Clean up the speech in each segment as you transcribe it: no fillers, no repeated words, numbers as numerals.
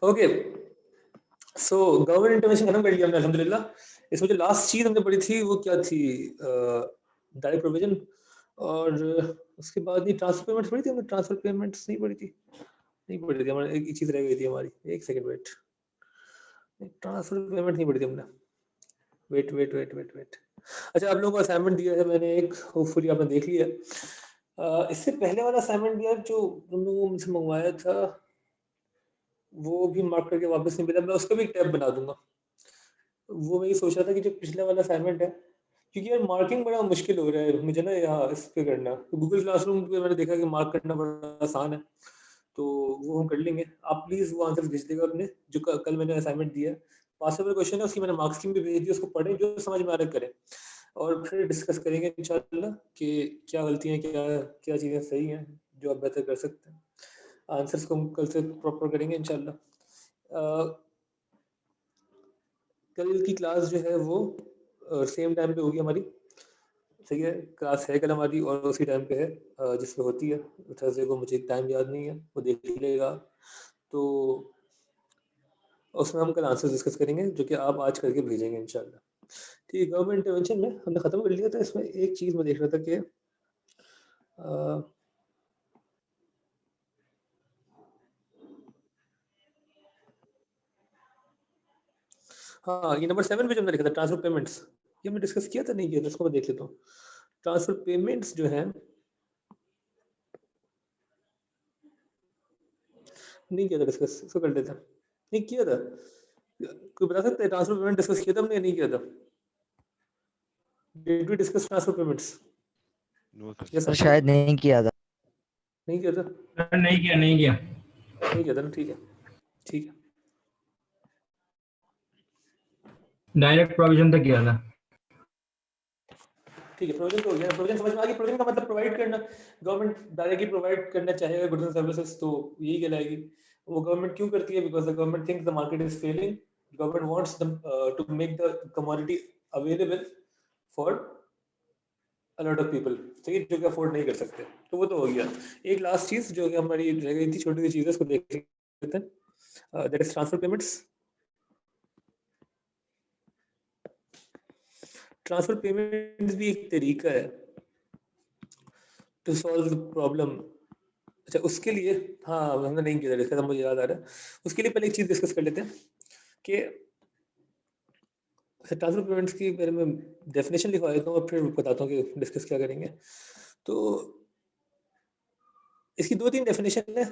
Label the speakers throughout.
Speaker 1: Okay, so government intervention खत्म कर लिया हमने अल्हम्दुलिल्लाह। इसमें जो लास्ट चीज हमने पढ़ी थी वो क्या थी? Direct provision. और उसके बाद नहीं, ट्रांसफर पेमेंट्स पढ़ी थी हमने? ट्रांसफर पेमेंट्स नहीं पढ़ी थी, नहीं पढ़ी थी हमारे। एक चीज रह गई थी हमारी, एक सेकंड वेट, ट्रांसफर पेमेंट नहीं पढ़ी थी हमने। Wait wait wait wait wait अच्छा, आप लोगों को असाइनमेंट दिया है मैंने एक, होपफुली आपने देख लिया। इससे पहले वाला असाइनमेंट दिया जो तुम लोगों को मुझसे मंगवाया था, वो भी मार्क करके वापस नहीं मिला। मैं उसका भी एक टैब बना दूंगा। वो मैं ये सोच रहा था कि जो पिछला वाला असाइनमेंट है, क्योंकि यार मार्किंग बड़ा मुश्किल हो रहा है मुझे ना यहाँ इस पे करना। तो गूगल क्लासरूम पे मैंने देखा कि मार्क करना बड़ा आसान है, तो वो हम कर लेंगे। आप प्लीज वो आंसर भेज देगा अपने, जो कल मैंने असाइनमेंट दिया है। पास पेपर क्वेश्चन है, उसकी मैंने मार्क्स की भी भेज दी, उसको पढ़ें, जो समझ में आ रहा है करें, और फिर डिस्कस करेंगे इंशाल्लाह कि क्या गलतियां, क्या क्या चीज़ें सही हैं जो आप बेहतर कर सकते हैं। आंसर्स को हम कल से प्रॉपर करेंगे इंशाल्लाह। कल की क्लास जो है वो सेम टाइम पे होगी हमारी, सही है? क्लास है कल हमारी और उसी टाइम पे है जिसमें होती है थर्सडे को। मुझे टाइम याद नहीं है, वो देख लेगा। तो उसमें हम कल आंसर डिस्कस करेंगे जो कि आप आज करके भेजेंगे इंशाल्लाह। ठीक है, गवर्नमेंट इंटरवेंशन में हमने ख़त्म कर लिया था। इसमें एक चीज़ मैं देख रहा था कि हाँ, ये नंबर 7 पे जो हमने लिखा था ट्रांसफर पेमेंट्स, ये हमने डिस्कस किया था नहीं किया था? इसको मैं देख लेता हूँ। ट्रांसफर पेमेंट्स जो है नहीं किया था डिस्कस, इसको कर लेते हैं। नहीं किया था, कोई बता सकता है ट्रांसफर पेमेंट डिस्कस किया था हमने या नहीं किया था? Did we discuss transfer payments? Yes answer.
Speaker 2: शायद नहीं किया था।
Speaker 1: नहीं किया था?
Speaker 3: नहीं किया नहीं किया
Speaker 1: नहीं किया था ना, ठीक है ठीक है।
Speaker 3: डायरेक्ट प्रोविजन तक किया था।
Speaker 1: ठीक है, प्रोविजन तो हो गया। प्रोविजन समझ में आ गया। प्रोविजन का मतलब प्रोवाइड करना। गवर्नमेंट डायरेक्टली प्रोवाइड करना चाहेगा गुड्स एंड सर्विसेज, तो यही कहलाएगी। वो गवर्नमेंट क्यों करती है? Because the government thinks the market is failing. Government wants to make the commodity available for a lot of people, ठीक है, जो कि अफोर्ड नहीं कर सकते। तो वो तो हो गया। एक लास्ट चीज जो कि हमारी रह गई थी, छोटी सी चीज है, उसको देख लेते हैं। That is transfer payments. Transfer payments भी एक तरीका है टू सॉल्व द प्रॉब्लम। अच्छा, उसके लिए हाँ, हमने नहीं किया था डिस्कस, मुझे याद आ रहा है। उसके लिए पहले एक चीज डिस्कस कर लेते हैं कि ट्रांसफर पेमेंट्स की पहले मैं डेफिनेशन लिखवा देता हूँ और फिर बताता हूँ कि डिस्कस क्या करेंगे। तो इसकी 2-3 डेफिनेशन है।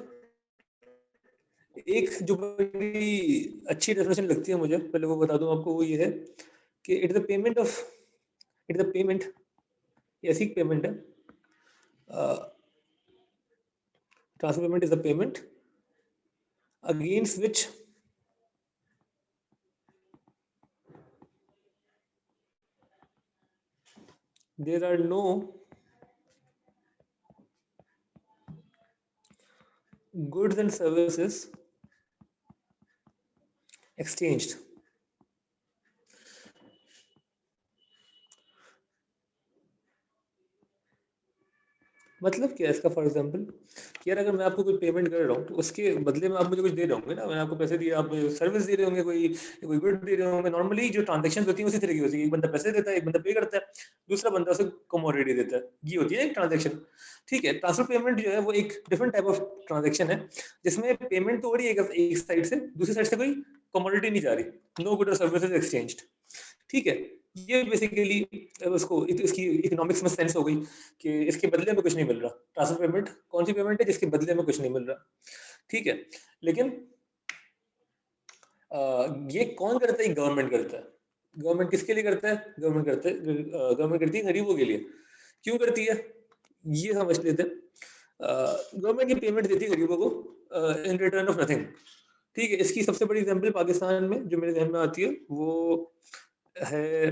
Speaker 1: एक जो बड़ी अच्छी डेफिनेशन लगती है मुझे, पहले वो बता दूं आपको, वो ये है कि it is the payment of, it is the payment, ऐसी पेमेंट है, transfer payment is the payment against which there are no goods and services exchanged। मतलब क्या है इसका? फॉर एग्जांपल कि यार, अगर मैं आपको कोई पेमेंट कर रहा हूँ तो उसके बदले में आप मुझे कुछ दे रहे होंगे ना। मैंने आपको पैसे दिए, आप मुझे सर्विस दे रहे होंगे, कोई कोई गुड दे रहे होंगे। नॉर्मली जो ट्रांजेक्शन होती है उसी तरह की होती है। एक बंदा पैसे देता है, एक बंदा पे करता है, दूसरा बंदा उसे कमोडिटी देता है। ये होती है एक ट्रांजेक्शन, ठीक है। ट्रांसफर पेमेंट जो है वो एक डिफरेंट टाइप ऑफ ट्रांजेक्शन है, जिसमें पेमेंट तो हो रही है एक साइड से, दूसरी साइड से कोई कमोडिटी नहीं जा रही। नो गुड और सर्विसेज एक्सचेंज्ड, ठीक है। ये बेसिकली उसको इसकी इकोनॉमिक्स में सेंस हो गई कि इसके बदले में कुछ नहीं मिल रहा। ट्रांसफर पेमेंट कौन सी पेमेंट है जिसके बदले में कुछ नहीं मिल रहा, ठीक है। लेकिन ये कौन करता है? गवर्नमेंट करता है। गवर्नमेंट किसके लिए करता है? गवर्नमेंट करता है, गवर्नमेंट करती है गरीबों के लिए। क्यों करती है ये समझ लेते हैं। गवर्नमेंट ये पेमेंट देती है गरीबों को इन रिटर्न ऑफ नथिंग, ठीक है। इसकी सबसे बड़ी एग्जांपल पाकिस्तान में जो मेरे ध्यान में आती है, वो है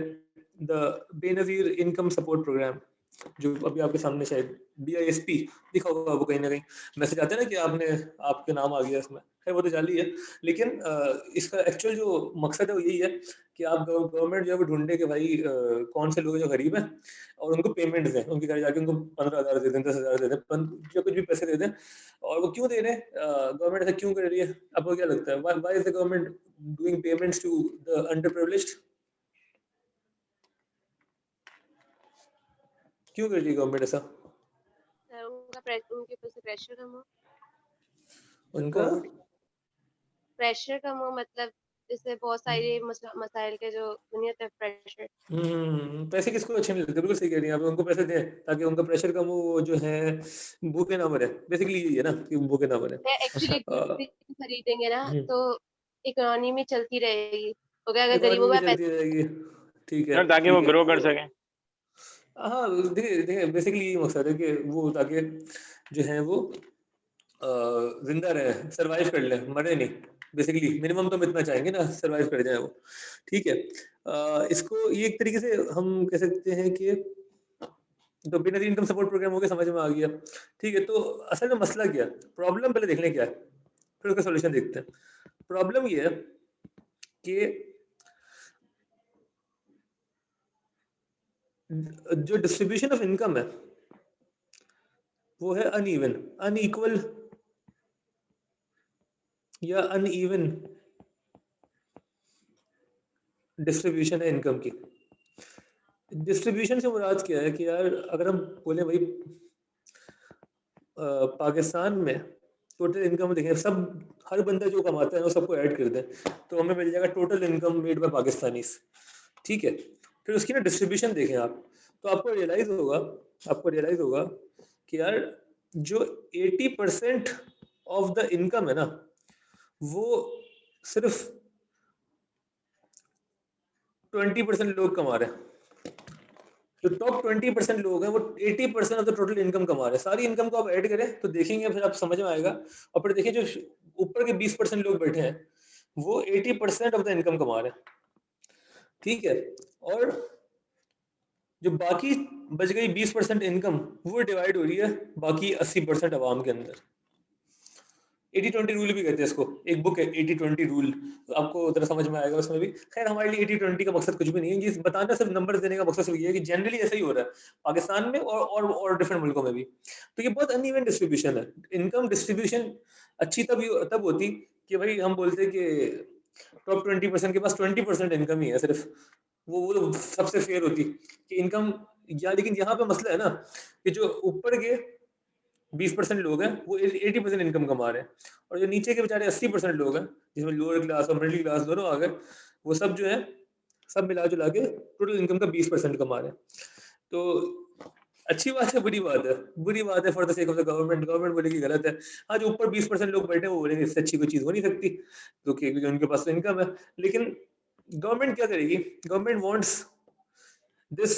Speaker 1: the Benazir income support programme. जो अभी आपके सामने शायद BISP दिखा होगा आपको, कहीं ना कहीं मैसेज आता है ना कि आपके नाम आ गया इसमें, खैर वो तो जाली है। लेकिन इसका एक्चुअल जो मकसद है वो यही है कि आप गवर्नमेंट जो है वो ढूंढे कि भाई कौन से लोग जो गरीब हैं और उनको पेमेंट दें, उनके घर जाके उनको 15,000 दे दें, 10,000 दे दें, जो कुछ भी पैसे दे दें। और वो क्यों दे रहे हैं, गवर्नमेंट ऐसा क्यों कर रही है, आपको क्या लगता है, why is the government doing payments to the under privileged? क्यों कर रही है गवर्नमेंट ऐसा?
Speaker 2: उनके ऊपर से प्रेशर कम हो,
Speaker 1: उनका
Speaker 2: प्रेशर कम हो, मतलब जैसे बहुत सारे मसाइल के जो दुनिया तक प्रेशर।
Speaker 1: पैसे किसको अच्छे नहीं लगते, बिल्कुल सही कह रही हैं आप, उनको पैसे दें ताकि उनका प्रेशर कम हो, वो जो है भूखे ना मरे, बेसिकली यही है ना कि भूखे ना मरे।
Speaker 2: एक्चुअली
Speaker 1: अ,
Speaker 2: खरीदेंगे ना
Speaker 1: हम्म,
Speaker 2: तो इकोनॉमी में चलती रहेगी, अगर
Speaker 1: इकोनॉमी
Speaker 2: गरीबों
Speaker 1: भी
Speaker 2: का
Speaker 1: चलती रहेगी, ठीक है,
Speaker 4: यार ताकि वो
Speaker 1: ठीक है।
Speaker 4: ग्रो कर सकें।
Speaker 1: हाँ, देखिए देखिए बेसिकली यही मकसद है कि वो ताकि जो है वो जिंदा रहे, सरवाइव कर ले, मरे नहीं, बेसिकली मिनिमम तो हम इतना चाहेंगे ना, सरवाइव कर जाए वो, ठीक है। इसको ये एक तरीके से हम कह सकते हैं कि तो बिना इनकम सपोर्ट प्रोग्राम हो गया, समझ में आ गया, ठीक है। तो असल में मसला क्या है, प्रॉब्लम पहले देख लें क्या है, फिर उसका सोल्यूशन देखते हैं। प्रॉब्लम ये है कि जो डिस्ट्रीब्यूशन ऑफ इनकम है वो है अनइवन, अनइक्वल या अनइवन डिस्ट्रीब्यूशन है इनकम की। डिस्ट्रीब्यूशन से मुराद क्या है कि यार अगर हम बोले भाई पाकिस्तान में टोटल इनकम देखें, सब हर बंदा जो कमाता है वो सबको ऐड कर दें तो हमें मिल जाएगा total income made by Pakistanis, ठीक है। फिर उसकी ना डिस्ट्रीब्यूशन देखें आप, तो आपको रियलाइज होगा कि यार जो 80% ऑफ द इनकम है ना वो सिर्फ 20% लोग कमा रहे हैं। जो टॉप 20% लोग हैं वो 80% ऑफ द टोटल इनकम कमा रहे हैं। सारी इनकम को आप ऐड करें तो देखेंगे, फिर आप समझ में आएगा। और फिर देखिए जो ऊपर के 20% लोग बैठे हैं वो 80% ऑफ द इनकम कमा रहे हैं, ठीक है। और जो बाकी बच गई 20% इनकम वो डिवाइड हो रही है बाकी 80% आवाम के अंदर। 80-20 रूल भी कहते हैं इसको, एक बुक है 80-20 रूल, तो आपको जरा समझ में आएगा उसमें भी। खैर हमारे लिए 80-20 का मकसद कुछ भी नहीं है, ये बताना सिर्फ नंबर देने का मकसद सिर्फ ये है कि जनरली ऐसा ही हो रहा है पाकिस्तान में और डिफरेंट मुल्कों में भी। तो ये बहुत अनइवन डिस्ट्रीब्यूशन है। इनकम डिस्ट्रीब्यूशन अच्छी तब होती कि भाई हम बोलते कि टॉप 20% के पास 20% इनकम ही है सिर्फ, वो तो सबसे फेयर होती कि इनकम या। लेकिन यहाँ पे मसला है ना कि जो ऊपर के 20% लोग हैं वो 80% इनकम कमा रहे हैं, और जो नीचे के बेचारे 80% लोग हैं जिसमें लोअर क्लास और मिडिल क्लास दोनों आ गए, वो सब जो है सब मिला जुला के टोटल इनकम का 20% कमा रहे हैं। तो अच्छी बात है, बुरी बात है for the sake of the government बोलेगी गलत है। हाँ, जो ऊपर 20% लोग बैठे हैं वो बोलेंगे इससे अच्छी कोई चीज हो नहीं सकती, तो क्योंकि उनके पास तो इनकम है। लेकिन गवर्नमेंट क्या करेगी, government wants this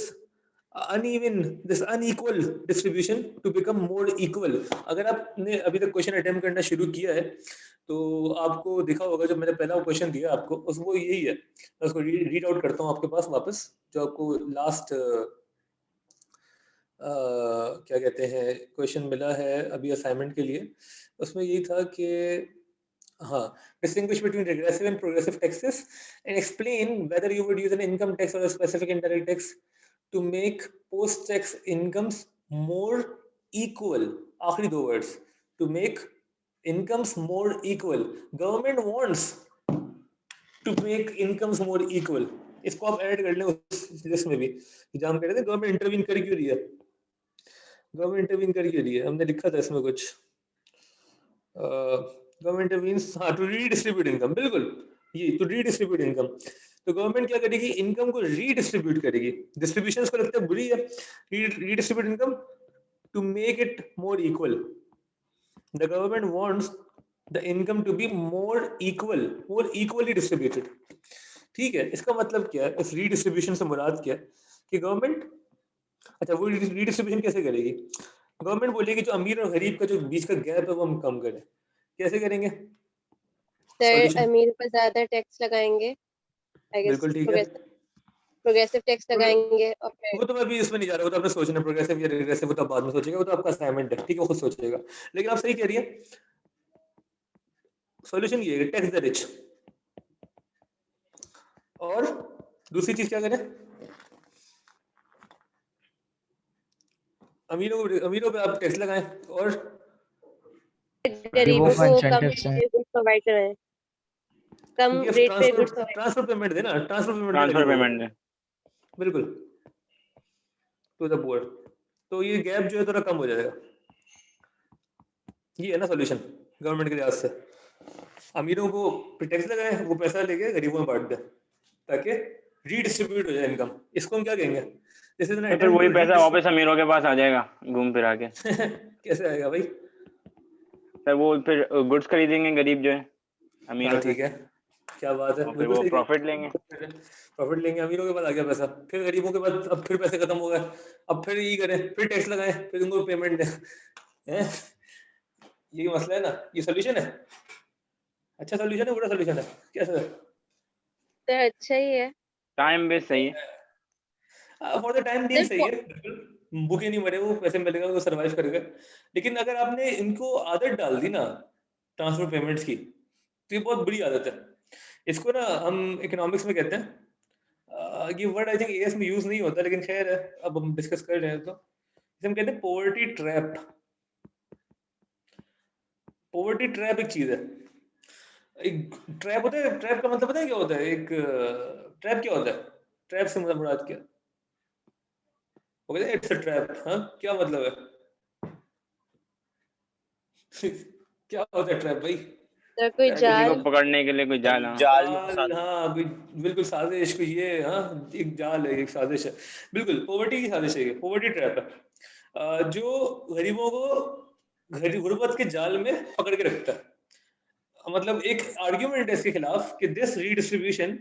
Speaker 1: this unequal distribution to become more equal। अगर आपने अभी तक क्वेश्चन अटेम्प्ट करना शुरू किया है तो आपको दिखा होगा, जब मैंने पहला क्वेश्चन दिया आपको उसको यही है, मैं उसको रीड आउट करता हूँ आपके पास वापस, जो आपको लास्ट क्या कहते हैं क्वेश्चन मिला है अभी असाइनमेंट के लिए। उसमें यही था कि हाँ, distinguish between regressive and progressive taxes and explain whether you would use an income tax or a specific indirect tax to make post-tax incomes more equal। आखिरी दो words, to make incomes more equal। Government wants to make incomes more equal। इसको आप add कर लें उस list में भी, जहाँ हम कह रहे थे गवर्नमेंट इंटरवीन कर क्यों रही है, गवर्नमेंट इंटरवीन कर क्यों रही है, हमने लिखा था इसमें कुछ गवर्नमेंट इंटरवीन्स, हाँ, टू रीडिस्ट्रीब्यूट इनकम, बिल्कुल ये टू रीडिस्ट्रीब्यूट इनकम। तो गवर्नमेंट क्या करेगी, इनकम को रीडिस्ट्रीब्यूट करेगी। डिस्ट्रीब्यूशन को लगता है बुरी है, redistribute income to make it more equal. The government wants the income to be more equally distributed, ठीक है। इसका मतलब क्या है, इस रीडिस्ट्रीब्यूशन से मुराद क्या है कि गवर्नमेंट, अच्छा वो रीडिस्ट्रीब्यूशन कैसे करेगी, गवर्नमेंट बोलेगी जो अमीर और गरीब का जो बीच का गैप है वो हम कम करें। कैसे करेंगे
Speaker 2: सर,
Speaker 1: सॉल्यूशन?
Speaker 2: अमीर पर ज्यादा टैक्स लगाएंगे, आई गेस
Speaker 1: बिल्कुल ठीक है,
Speaker 2: प्रोग्रेसिव टैक्स लगाएंगे और फिर
Speaker 1: वो तो मैं भी इसमें नहीं जा रहा, वो तो आपने सोचना प्रोग्रेसिव या रिग्रेसिव, वो तो आप बाद में सोचेगा, वो तो आपका असाइनमेंट है, ठीक है, वो खुद सोचेगा। लेकिन आप सही कह रही है, सॉल्यूशन ये है, टैक्स द रिच। और दूसरी चीज क्या करें, अमीरों पे आप टैक्स लगाएं और
Speaker 2: गरीबों
Speaker 4: गरीबों को
Speaker 2: को कम
Speaker 4: incentives
Speaker 2: रेट
Speaker 4: हैं।
Speaker 2: पे गुड्स प्रोवाइड कराएं, कम
Speaker 1: गिफ्ट
Speaker 2: रेट पे गुड्स
Speaker 1: ट्रांसफर ट्रांसफर पेमेंट देना, ट्रांसफर पेमेंट
Speaker 5: ट्रांसफर पेमेंट है।
Speaker 1: बिल्कुल टू द पुअर, तो ये गैप जो है थोड़ा कम हो जाएगा। ये है ना सॉल्यूशन गवर्नमेंट के लिहाज से, अमीरों को टैक्स लगाए, वो पैसा लेके गरीबों में बांट दे ताकि रीडिस्ट्रीब्यूट हो जाए इनकम। इसको हम क्या कहेंगे, जैसे
Speaker 5: तो फिर वही पैसा वापस अमीरों के पास आ जाएगा घूम फिरा के।
Speaker 1: कैसे आएगा भाई?
Speaker 5: सर वो फिर गुड्स खरीदेंगे गरीब जो है अमीरों
Speaker 1: हाँ
Speaker 5: से,
Speaker 1: ठीक है, क्या बात है,
Speaker 5: और फिर
Speaker 1: बिल्कुल
Speaker 5: वो
Speaker 1: सही
Speaker 5: प्रॉफिट लेंगे।
Speaker 1: प्रॉफिट लेंगे, अमीरों के पास आ गया पैसा, फिर गरीबों के पास अब फिर पैसे खत्म हो गए, अब फिर ये करें, फिर टैक्स लगाएं, फिर उनको पेमेंट दें, हैं? ये मसला है ना, ये सोल्यूशन है, अच्छा सोल्यूशन है, बुरा सोल्यूशन है, कैसा है?
Speaker 2: तो अच्छा ही है।
Speaker 5: टाइम वेस्ट सही है,
Speaker 1: फॉर द टाइम बीइंग सही है, बिल्कुल भूखे नहीं मरे, वो पैसे मिलेगा, वो सरवाइव करेगा। लेकिन अगर आपने इनको आदत डाल दी ना ट्रांसफर पेमेंट्स की, तो ये बहुत बुरी आदत है। इसको ना हम इकोनॉमिक्स में कहते हैं, ये वर्ड आई थिंक एएस में यूज नहीं होता, लेकिन खैर है, अब हम डिस्कस कर रहे हैं, तो इसे हम कहते हैं पॉवर्टी ट्रैप। पॉवर्टी ट्रैप एक चीज है, एक ट्रैप होता है, ट्रैप का मतलब पता है क्या होता है? एक ट्रैप क्या होता है, ट्रैप से मतलब मुराद क्या? वो कहते हैं इट्स अ ट्रैप। हाँ, क्या मतलब है? क्या होता है ट्रैप भाई?
Speaker 2: तो कोई
Speaker 5: किसी
Speaker 2: जाल,
Speaker 5: को पकड़ने के लिए कोई जाल। हाँ
Speaker 6: जाल
Speaker 1: जाल, हाँ बिल्कुल साजिश, कोई ये, हाँ एक जाल है, एक साजिश है, बिल्कुल पॉवर्टी की साजिश है, ये पॉवर्टी ट्रैप है, जो गरीबों को गुर्बत के जाल में पकड़ के रखता है। मतलब एक आर्ग्यूमेंट है इसके खिलाफ कि this redistribution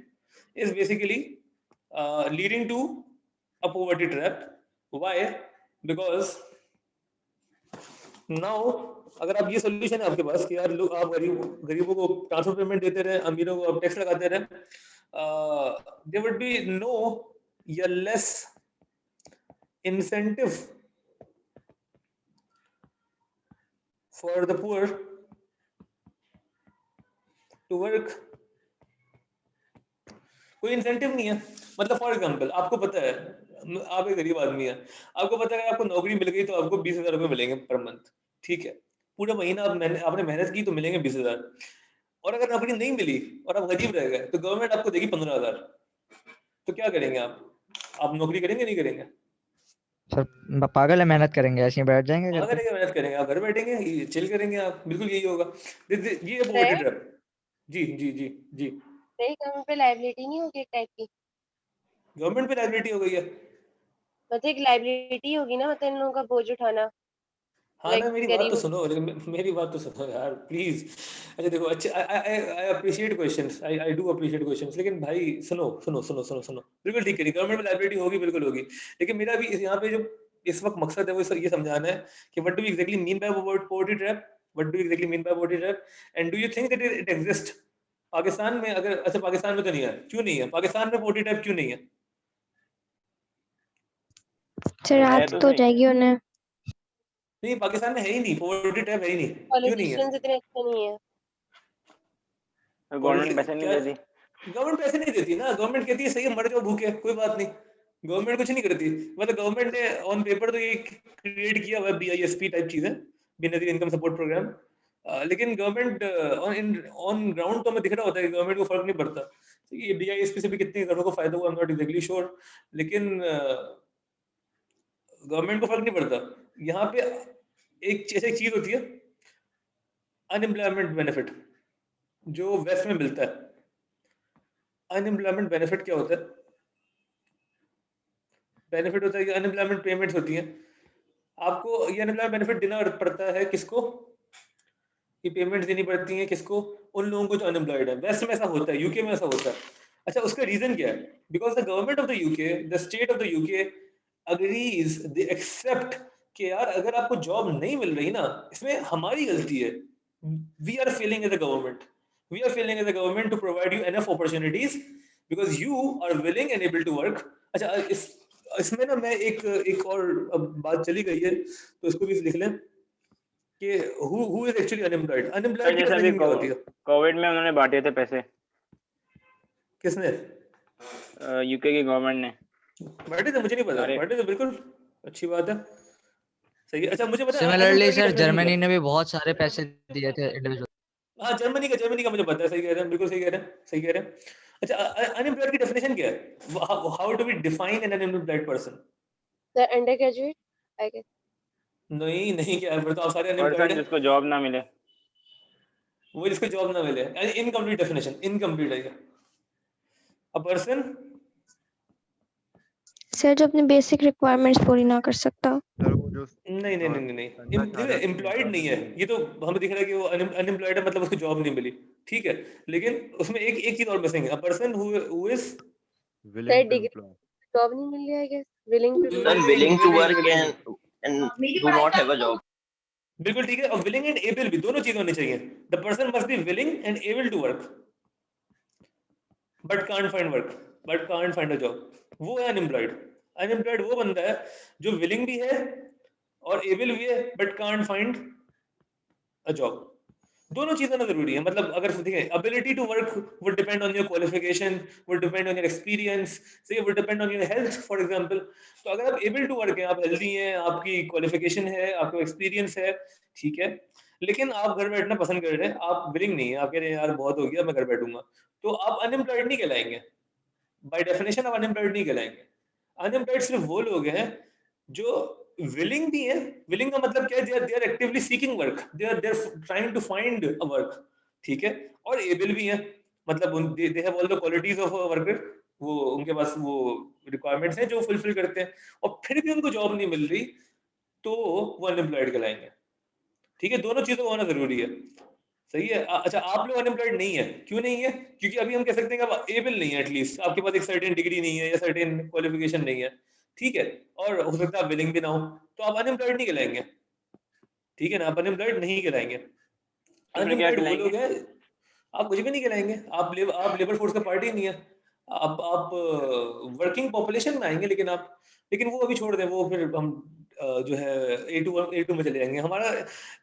Speaker 1: is basically leading to a poverty trap. Why? Because now अगर आप, ये सोल्यूशन है आपके पास कि यार लोग, आप गरीबों को ट्रांसफर पेमेंट देते रहे, अमीरों को आप टैक्स लगाते रहे, देयर वुड बी नो या less incentive for the poor to work. कोई इंसेंटिव नहीं है, मतलब फॉर एग्जांपल आपको पता है, आप एक गरीब आदमी है, आपको पता है आपको नौकरी मिल गई तो आपको 20,000 रुपये मिलेंगे पर मंथ, ठीक है, पूरा महीना आपने मेहनत की तो मिलेंगे 20,000। और अगर नौकरी नहीं मिली और आप गरीब रह गए तो गवर्नमेंट आपको देगी 15,000, तो क्या करेंगे आप नौकरी करेंगे नहीं करेंगे?
Speaker 4: सर पागल है, मेहनत करेंगे, ऐसे ही बैठ जाएंगे घर
Speaker 1: हाँ
Speaker 4: पे।
Speaker 1: करेंगे, मेहनत करेंगे, आप घर बैठेंगे, चिल करेंगे आप, बिल्कुल यही होगा। ये है पॉवर्टी ट्रैप। जी जी जी जी,
Speaker 2: नहीं कहीं पे लाइबिलिटी नहीं होगी एक टाइप की,
Speaker 1: गवर्नमेंट पे लायबिलिटी हो गई है।
Speaker 2: मतलब एक लाइबिलिटी होगी ना, मतलब इन लोगों का बोझ उठाना,
Speaker 1: हाँ
Speaker 2: लाइक
Speaker 1: ना, मेरी बात तो
Speaker 2: गरीबों।
Speaker 1: सुनो, मेरी बात तो सुनो यार प्लीज। अच्छा देखो, अच्छे I appreciate questions, I do appreciate questions, लेकिन भाई सुनो सुनो सुनो सुनो सुनो, बिल्कुल ठीक है, गवर्नमेंट में लायबिलिटी होगी, बिल्कुल होगी, लेकिन मेरा भी यहाँ पे जो इस वक्त मकसद है वो ये समझाना है कि what do you exactly mean by poverty trap, what do you exactly mean by poverty trap, and do you think that it exist Pakistan में? अगर अच्छा, पाकिस्तान में तो नहीं है, क्यों नहीं है पाकिस्तान में पॉवर्टी ट्रैप, क्यों नहीं है?
Speaker 6: सर रात तो जाएगी उन्हें।
Speaker 1: नहीं, पाकिस्तान में है ही नहीं, पॉवर्टी ट्रैप है ही नहीं, क्यों नहीं है?
Speaker 2: पॉलिटिशियंस इतने अच्छे नहीं है।
Speaker 5: गवर्नमेंट पैसे नहीं देती।
Speaker 1: गवर्नमेंट पैसे नहीं देती ना, गवर्नमेंट कहती है सही है, मर जाओ भूखे, कोई बात नहीं, गवर्नमेंट कुछ नहीं करती। मतलब गवर्नमेंट ने ऑन पेपर तो ये क्रिएट किया हुआ है, बीआईएसपी टाइप चीज है, बिन इनकम सपोर्ट प्रोग्राम, लेकिन गवर्नमेंट ऑन ग्राउंड तो हमें दिख रहा होता है कि गवर्नमेंट को फर्क नहीं पड़ता। तो ये बीआईएसपी से भी कितने घरों को फायदा हुआ, I am not exactly sure, लेकिन गवर्नमेंट को फर्क नहीं पड़ता। यहाँ पे एक ऐसी चीज होती है अनएम्प्लॉयमेंट बेनिफिट, जो वेस्ट में मिलता है। अनएम्प्लॉयमेंट बेनिफिट क्या होता है? बेनिफिट होता है कि अनएम्प्लॉयमेंट पेमेंट्स होती हैं आपको, ये अनएम्प्लॉयमेंट बेनिफिट देना पड़ता है किसको? ये पेमेंट्स देनी पड़ती हैं किसको? उन लोगों को जो अनएम्प्लॉयड है। वेस्ट में ऐसा होता है, यूके में ऐसा होता है। अच्छा, उसका रीजन क्या है? Because the government of the UK, the state of the UK agrees, they accept कि यार अगर आपको जॉब नहीं मिल रही ना, इसमें हमारी गलती है, we are failing as a government, we are failing as a government to provide you enough opportunities because you are willing and able to work. अच्छा, इसमें ना मैं एक और अब बात चली गई है तो इसको भी लिख लें कि who is actually unemployed.
Speaker 5: Sir
Speaker 1: Unemployed की
Speaker 5: जैसे अभी
Speaker 1: definition क्या होती है?
Speaker 5: कोविड में उन्होंने बांटे थे पैसे,
Speaker 1: किसने
Speaker 5: यूके की गवर्नमेंट ने।
Speaker 1: बांटे थे? मुझे नहीं पता।
Speaker 5: अरे
Speaker 1: बांटे थे, बिल्कुल अच्छी बात है, सही है। अच्छा मुझे पता है
Speaker 4: सिमिलरली
Speaker 1: unemployed की
Speaker 4: सर
Speaker 1: definition क्या
Speaker 4: जर्मनी
Speaker 1: है?
Speaker 4: ने भी बहुत सारे पैसे दिए थे इंडिविजुअल।
Speaker 1: हाँ, जर्मनी का मुझे पता है, सही कह रहे हैं, बिल्कुल सही कह रहे हैं, सही कह रहे हैं। अच्छा, अनएम्प्लॉयड की डेफिनेशन क्या है? How do we define an unemployed person?
Speaker 2: The undergraduate, I guess.
Speaker 1: नहीं क्या है, फिर तो आप सारे अनएम्प्लॉयड
Speaker 5: पर्सन
Speaker 1: हैं।
Speaker 5: जिसको जॉब ना मिले।
Speaker 1: वो जिसको जॉब ना मिले, इनकम्प्लीट डेफिनेशन, इनकम्प्लीट है ये। अ पर्सन
Speaker 6: सर जो अपनी बेसिक रिक्वायरमेंट्स पूरी ना कर सकता।
Speaker 7: सर वो जो
Speaker 1: नहीं
Speaker 7: करना चाह रहा है
Speaker 1: एम्प्लॉयड नहीं है, ये तो हमें दिख रहा है कि वो अनएम्प्लॉयड है, मतलब उसको जॉब नहीं मिली, ठीक है। लेकिन उसमें एक चीज और मिसिंग है, a person who is
Speaker 2: Sir,
Speaker 7: willing to
Speaker 2: degree
Speaker 7: employ.
Speaker 2: job नहीं मिल रही, I guess. Willing to do.
Speaker 8: Sir, willing to work
Speaker 1: willing,
Speaker 8: and do not have a job.
Speaker 1: बिल्कुल ठीक है। और विलिंग एंड एबल भी, दोनों चीजें होनी चाहिए। The person must be willing and able to work but can't find a job, वो है अनएम्प्लॉयड। अनएम्प्लॉयड वो बंदा है जो विलिंग भी है और एबल भी है but can't find a job. दोनों चीजें ना जरूरी है। मतलब अगर देखिए, ability to work would depend on your qualification, would depend on your experience, सही, would depend on your health for example. तो अगर आप एबल टू वर्क हैं, आप हेल्दी हैं, आपकी क्वालिफिकेशन है, आपका एक्सपीरियंस है, ठीक है, लेकिन आप घर बैठना पसंद कर रहे हैं, आप विलिंग नहीं है, आप कह रहे हैं यार बहुत हो गया, मैं घर बैठूंगा, तो आप अनएम्प्लॉयड नहीं कहलाएंगे। बाय डेफिनेशन आप अनएम्प्लॉयड नहीं कहलाएंगे। अनएम्प्लॉयड सिर्फ वो लोग हैं जो विलिंग भी है। विलिंग का मतलब क्या है? They are actively seeking work, they are trying to find a work, ठीक है। और एबल भी है, मतलब they have all the qualities of a worker, वो उनके पास वो रिक्वायरमेंट्स हैं जो फुलफिल करते हैं, और फिर भी उनको जॉब नहीं मिल रही, तो वो अनएम्प्लॉयड कहलाएंगे, ठीक है। दोनों चीजों का होना जरूरी है, सही है। अच्छा, आप लोग अनएम्प्लॉयड नहीं है, क्यों नहीं है? क्योंकि अभी हम कह सकते हैं कि आप एबल नहीं है, एटलीस्ट आपके पास एक सर्टेन डिग्री नहीं है या सर्टेन क्वालिफिकेशन नहीं है, ठीक है, और हो सकता है आप विलिंग भी ना हो, तो आप अनएम्प्लॉयड नहीं कहलाएंगे, ठीक है ना, आप अनएम्प्लॉयड नहीं कहलाएंगे।
Speaker 5: तो फिर क्या
Speaker 1: अनएम्प्लॉयड वो लोग
Speaker 5: खिलाएंगे?
Speaker 1: हैं, आप कुछ भी नहीं कहलाएंगे, आप लेबर फोर्स का पार्ट ही नहीं है, आप वर्किंग पॉपुलेशन में आएंगे, लेकिन वो अभी छोड़ दें, वो फिर हम जो है A2 में चले जाएंगे। हमारा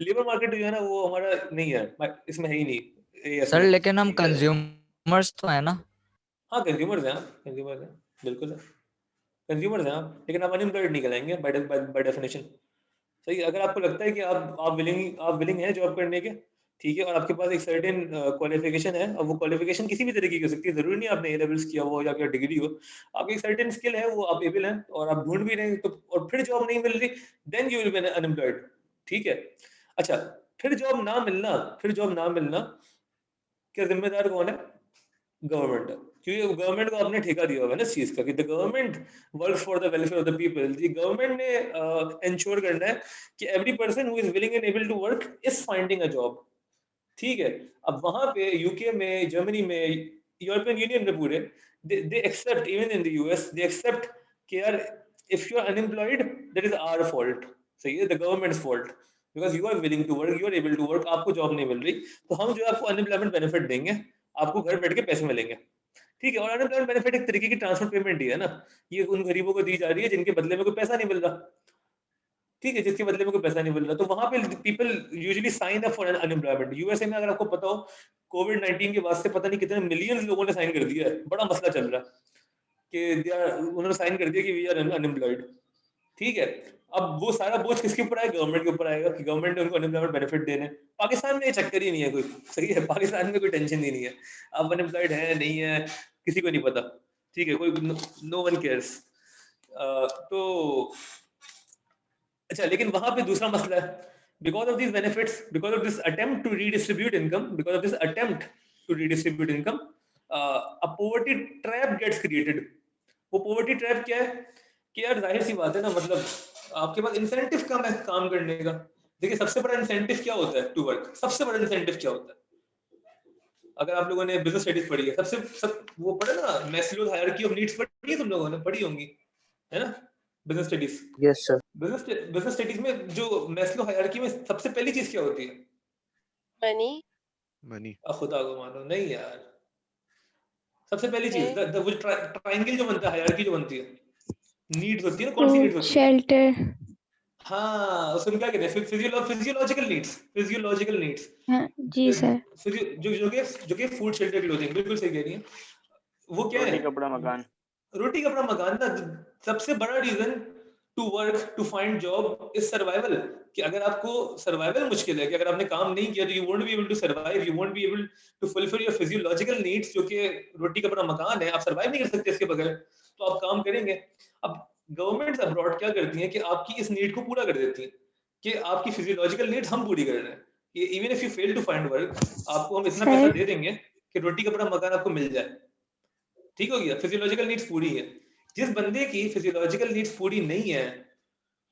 Speaker 1: लेबर मार्केट जो है ना, वो हमारा नहीं है, इसमें है ही नहीं AS
Speaker 4: सर
Speaker 1: में,
Speaker 4: लेकिन हम
Speaker 1: ठीक है।
Speaker 4: कंज्यूमर्स तो है ना।
Speaker 1: हाँ, कंज्यूमर्स हैं, कंज्यूमर्स हैं, बिल्कुल है, कंज्यूमर्स हैं आप, लेकिन आप अनएम्प्लॉयड नहीं कहलाएंगे बाय डेफिनेशन, सही है। अगर आपको लगता है कि आप विलिंग हैं जॉब करने के, ठीक है, और आपके पास एक सर्टेन क्वालिफिकेशन है, और वो क्वालिफिकेशन किसी भी तरीके की हो सकती है, जरूरी नहीं आपने A लेवल्स किया हो या फिर डिग्री हो, आपकी एक सर्टेन स्किल है, वो आप एबल हैं और आप ढूंढ भी रहे हैं, तो और फिर जॉब नहीं मिल रही, then you will be unemployed, ठीक है। अच्छा, फिर जॉब ना मिलना क्या जिम्मेदार कौन है? गवर्नमेंट है, क्योंकि गवर्नमेंट को आपने ठेका दिया हुआ है ना इस चीज का कि the government works for the welfare of the people. The government ने इंश्योर करना है कि every person who is willing and able to work is finding a job, ठीक है। अब वहां पे यूके में, जर्मनी में, यूरोपियन यूनियन में पूरे, they accept, even in the US they accept कि यार if you are unemployed that is our fault, सही है, the government's fault, because you are willing to work, you are able to work, आपको job नहीं मिल रही, तो हम जो है आपको अनएम्प्लॉयमेंट बेनिफिट देंगे, आपको घर बैठ के पैसे मिलेंगे, ठीक है। और अनएम्प्लॉयमेंट बेनिफिट एक तरीके की ट्रांसफर पेमेंट ही है ना, ये उन गरीबों को दी जा रही है जिनके बदले में कोई पैसा नहीं मिल रहा, ठीक है, जिसके बदले में कोई पैसा नहीं मिल रहा, तो वहां पे people usually sign up for unemployment. USA में अगर आपको पता हो, कोविड-19 के बाद से पता नहीं कितने मिलियंस लोगों ने साइन कर दिया है, बड़ा मसला चल रहा है कि उन्होंने साइन कर दिया कि वी आर अनएम्प्लॉयड, ठीक है। अब वो सारा बोझ किसके ऊपर आएगा? गवर्नमेंट के ऊपर आएगा कि गवर्नमेंट ने उनको अनएम्प्लॉयमेंट बेनिफिट देने। पाकिस्तान में ये चक्कर ही नहीं है कोई, सही है, पाकिस्तान में कोई टेंशन ही नहीं है, आप अनएम्प्लॉयड है नहीं है किसी को नहीं पता, ठीक है, कोई नो वन केयर्स। तो अच्छा, लेकिन वहां पे दूसरा मसला है, because of these benefits, because of this attempt to redistribute income, a poverty trap gets created। वो poverty trap क्या है कि यार जाहिर सी बात है ना, मतलब आपके पास इंसेंटिव कम है काम करने का। देखिए, सबसे बड़ा इंसेंटिव क्या होता है टू वर्क? सबसे बड़ा इंसेंटिव क्या होता है? अगर आप लोगों ने बिजनेस स्टडीज पढ़ी है, वो पढ़ा ना, मैस्लोज हायरार्की ऑफ नीड्स पढ़ी है, तुम लोगों ने पढ़ी होंगी, है ना, business studies.
Speaker 8: Yes, sir.
Speaker 1: Business studies में जो मैस्लो हायरार्की में सबसे पहली चीज क्या होती है?
Speaker 2: Money.
Speaker 7: Money.
Speaker 1: खुदा को मानो, नहीं यार, सबसे पहली चीज
Speaker 2: Okay.
Speaker 1: वो ट्रायंगल जो बनता है, हायरार्की जो बनती है, नीड्स होती है ना, कौन सी नीड्स होती है?
Speaker 6: शेल्टर।
Speaker 1: हाँ, उसको क्या कहते हैं? Physiological needs.
Speaker 6: हाँ जी सर।
Speaker 1: जो कि फूड, शेल्टर, क्लोथिंग, बिल्कुल सही कह रही है। वो क्या है?
Speaker 5: रोटी कपड़ा मकान।
Speaker 1: रोटी कपड़ा मकान ना, सबसे बड़ा reason to work, to find job is survival. कि अगर आपको सर्वाइवल मुश्किल है, कि अगर आपने काम नहीं किया तो you won't be able to survive, you won't be able to fulfil your physiological needs, जो कि रोटी कपड़ा मकान है, आप सर्वाइव नहीं कर सकते इसके बगैर, तो आप काम करेंगे। अब गवर्नमेंट्स अब्रॉड क्या करती हैं कि आपकी इस नीड को पूरा कर देती हैं, कि आपकी फिजियोलॉजिकल नीड्स हम पूरी कर रहे हैं, कि even if you fail to find work, आपको हम इतना पैसा
Speaker 6: सर
Speaker 1: दे देंगे कि रोटी कपड़ा मकान आपको मिल जाए। ठीक हो गया, फिजियोलॉजिकल नीड्स पूरी है। जिस बंदे की फिजियोलॉजिकल नीड्स पूरी नहीं है,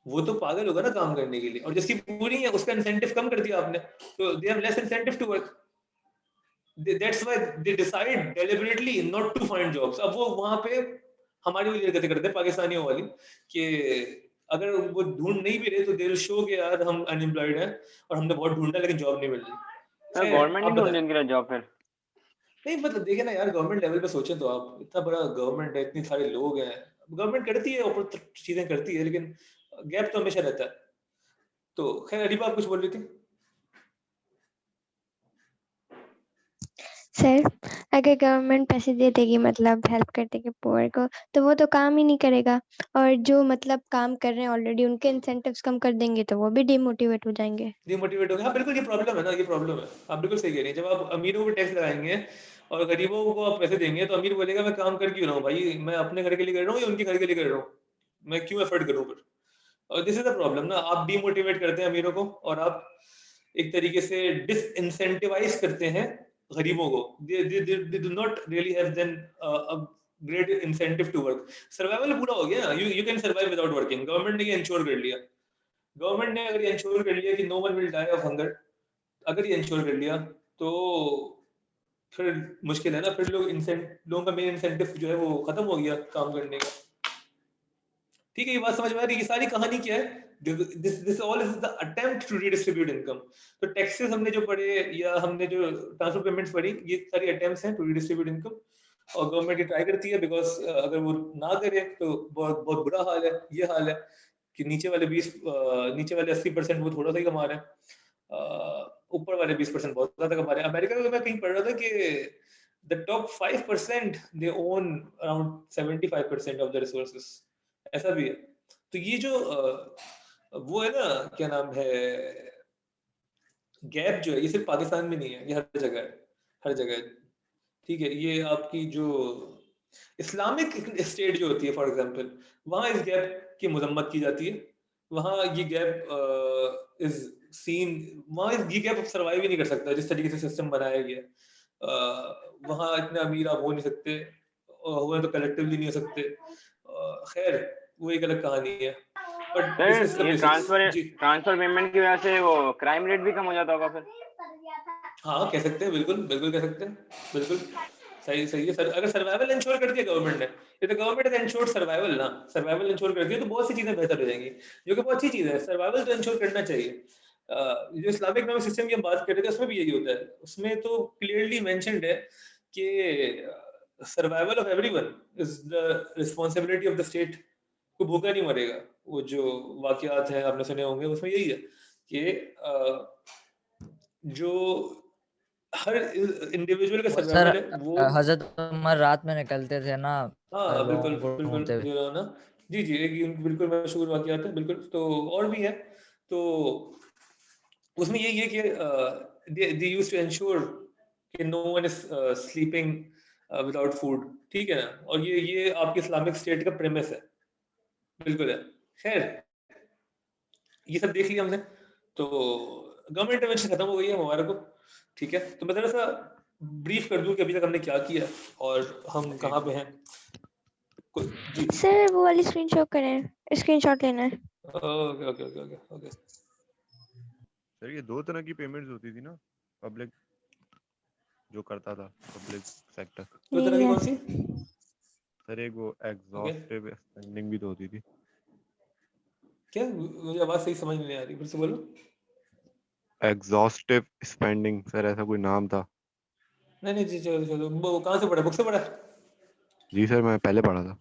Speaker 1: वो तो पागल होगा ना काम करने के लिए, और जिसकी पूरी है उसका इंसेंटिव कम कर दिया आपने, तो they have less incentive to work. That's why they decide deliberately not to find jobs. अब वो वहां पे हमारी वजह कैसे करते हैं पाकिस्तानियों वाली, कि अगर वो ढूंढ नहीं भी रहे तो दे विल शो कि यार हम अनएम्प्लॉयड हैं और हमने बहुत ढूंढा लेकिन जॉब नहीं मिल रही।
Speaker 5: सर
Speaker 1: खैर,
Speaker 5: गवर्नमेंट
Speaker 1: आप
Speaker 5: नहीं ढूंढ
Speaker 1: बताएं।
Speaker 5: रही उनके लिए जॉब फिर?
Speaker 1: नहीं मतलब देखिए ना यार, गवर्नमेंट लेवल पे सोचें तो आप, इतना बड़ा गवर्नमेंट है, इतने सारे लोग हैं, गवर्नमेंट करती है ऊपर चीजें करती है, लेकिन गैप तो हमेशा रहता है। तो खैर अरीबा आप कुछ बोल रही थी?
Speaker 6: सर अगर गवर्नमेंट पैसे दे देगी, मतलब हेल्प कर देगी पुअर को, तो वो तो काम ही नहीं करेगा, और जो मतलब काम कर रहे हैं ऑलरेडी उनके इंसेंटिव्स कम कर देंगे तो वो भी डिमोटिवेट हो जाएंगे।
Speaker 1: डिमोटिवेट हो गया। हाँ बिल्कुल, ये प्रॉब्लम है ना, ये प्रॉब्लम है, आप बिल्कुल सही कह रही हैं। जब आप अमीरों को टैक्स लगाएंगे और गरीबों को आप पैसे देंगे, तो अमीर बोलेगा मैं काम कर क्यों रहा हूँ भाई, मैं अपने घर के लिए कर रहा हूँ या उनके घर के लिए कर रहा हूँ, मैं क्यों एफर्ट करूँ फिर? और दिस इज द प्रॉब्लम ना, आप डिमोटिवेट करते हैं अमीरों को, और आप एक तरीके से डिसइंसेंटिवाइज करते हैं गरीबों को। They do not really have then a great incentive to work. Survival पूरा हो गया, you can survive without working. Government ने ये इंश्योर कर लिया, गवर्नमेंट ने अगर ये इंश्योर कर लिया कि no one will die of hunger, अगर ये इंश्योर कर लिया, तो फिर मुश्किल है ना, फिर लोगों का मेन इंसेंटिव जो है वो खत्म हो गया काम करने का। ठीक है, ये बात समझ में आ रही है? ये सारी कहानी क्या है? This all is the attempt to redistribute income. तो टैक्सेस हमने जो पढ़े या हमने जो ट्रांसफर पेमेंट्स पढ़ी, ये सारी अटेम्प्ट्स हैं टू रीडिस्ट्रीब्यूट इनकम, और गवर्नमेंट ये ट्राई करती है, बिकॉज अगर वो ना करे तो बहुत बहुत बुरा हाल है। ये हाल है कि नीचे वाले 80% वो थोड़ा सा ही कमा रहे हैं, ऊपर वाले 20% बहुत ज्यादा कमा रहे हैं। अमेरिका में मैं कहीं पढ़ रहा था कि the top 5% they own around 75% of the resources, ऐसा भी है। तो ये जो वो है ना, क्या नाम है, गैप जो है, ये सिर्फ पाकिस्तान में नहीं है, ये हर जगह है, हर जगह है। ठीक है, ये आपकी जो इस्लामिक स्टेट जो होती है फॉर एग्जांपल, वहां इस गैप की मजम्मत की जाती है, वहां ये गैप इज सीन, वहां ये गैप सर्वाइव ही नहीं कर सकता जिस तरीके से सिस्टम बनाया गया। वहां इतने अमीर आप हो नहीं सकते, हुए तो कलेक्टिवली नहीं हो सकते। खैर वो एक अलग कहानी है, but this is
Speaker 5: sir
Speaker 1: the
Speaker 5: ये
Speaker 1: बेसिक्स जी।
Speaker 5: ट्रांसफर पेमेंट की वजह से वो क्राइम रेट भी कम हो जाता होगा फिर?
Speaker 1: हाँ कह सकते हैं, बिल्कुल बिल्कुल कह सकते हैं, बिल्कुल सही सही है सर। अगर सर्वाइवल इंश्योर कर दिया गवर्नमेंट ने, ये तो गवर्नमेंट ने इंश्योर सर्वाइवल ना, सर्वाइवल इंश्योर कर दिया तो बहुत सी चीजें बेहतर हो जाएंगी, जो कि बहुत अच्छी चीज है। सर्वाइवल तो इंश्योर करना चाहिए। जो इस्लामिक इकोनॉमिक सिस्टम की हम बात कर रहे थे उसमें भी यही होता है, उसमें तो क्लियरली मेंशन्ड है कि survival of everyone is the responsibility of the state. कोई भूखा नहीं मरेगा। वो जो वाकयात हैं आपने सुने होंगे, उसमें यही है कि जो हर इंडिविजुअल का
Speaker 4: वो सर
Speaker 1: सर्वाइवल है वो।
Speaker 4: हजरत उमर रात में निकलते थे ना
Speaker 1: हाँ बिल्कुल
Speaker 4: लोगों को
Speaker 1: बिल्कुल,
Speaker 4: ढूंढते हुए।
Speaker 1: जो है ना, जी जी, एक बिल्कुल मशहूर वाकयात है बिल्कुल। तो और भी है, तो उसमें यही है कि दे यूज्ड टू एंश्योर कि no one is sleeping without food. ठीक है ना, और ये आपकी इस्लामिक स्टेट का प्रेमिस है, बिल्कुल है। खैर ये सब देख लिया हमने, तो गवर्नमेंट इंटरवेंशन खत्म हो गई है, मुबारक हो। ठीक है, तो मैं जरा सा ब्रीफ कर दूं कि अभी तक हमने क्या किया और हम कहाँ पे हैं। जी
Speaker 6: सर वो वाली स्क्रीन शॉट करें, स्क्रीनशॉट लेना है।
Speaker 1: Okay okay okay okay okay.
Speaker 7: Sir ये दो तरह की पेमेंट्स होती थी ना, पब्लिक जो करता था, पब्लिक सेक्टर।
Speaker 1: दो तरह की कौन सी?
Speaker 7: सर एक वो एग्जॉस्टिव स्पेंडिंग भी तो होती थी।
Speaker 1: क्या, मुझे आवाज सही समझ नहीं आ रही, फिर से बोलो।
Speaker 7: एग्जॉस्टिव स्पेंडिंग सर, ऐसा कोई नाम था।
Speaker 1: नहीं नहीं जी, चलो चलो, वो कहाँ से पढ़ा, बुक से पढ़ा?
Speaker 7: जी सर, मैं पहले पढ़ा था।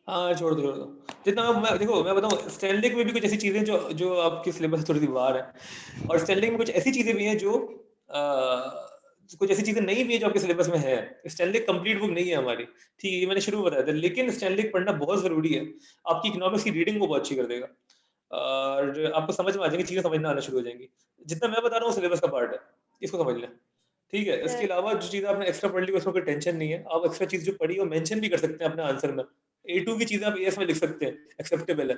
Speaker 1: हाँ छोड़ दो। जितना देखो मैं बताऊँ, स्टैनलिक में भी कुछ ऐसी चीजें जो आपके सिलेबस से थोड़ी सी बाहर है, और स्टैनलिक में कुछ ऐसी चीजें भी हैं जो कुछ ऐसी चीजें नहीं भी है जो आपके सिलेबस में है। स्टैनलिक कंप्लीट बुक नहीं है हमारी, ठीक है, ये मैंने शुरू में बताया था, लेकिन स्टैनलिक पढ़ना बहुत जरूरी है। आपकी इकोनॉमिक्स की रीडिंग को बहुत अच्छी कर देगा, और आपको समझ में आ जाएंगी, चीजें समझना आना शुरू हो जाएंगी। जितना मैं बता रहा हूँ सिलेबस का पार्ट है, इसको समझ लें, ठीक है। इसके
Speaker 2: सर
Speaker 1: अलावा जो चीज़ आपने एक्स्ट्रा पढ़ ली उसमें कोई टेंशन नहीं है, आप एक्स्ट्रा चीज़ जो पढ़ी वो मेंशन भी कर सकते हैं अपने आंसर में। A2 की चीज़ें आप AS में लिख सकते हैं, एक्सेप्टेबल है,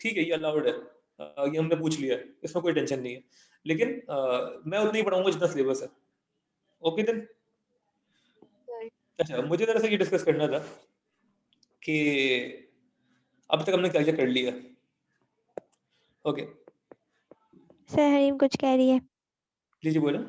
Speaker 1: ठीक है, ये अलाउड है, ये हमने पूछ लिया है, इसमें कोई टेंशन नहीं है। लेकिन मैं उतना ही पढ़ाऊंगा जितना सिलेबस है। Okay then.
Speaker 2: सर
Speaker 1: अच्छा, मुझे दरअसल ये डिस्कस करना था कि अब तक हमने क्या क्या कर लिया। ओके,
Speaker 6: सर हरीम कुछ कह रही है।
Speaker 1: लीजिए बोलो।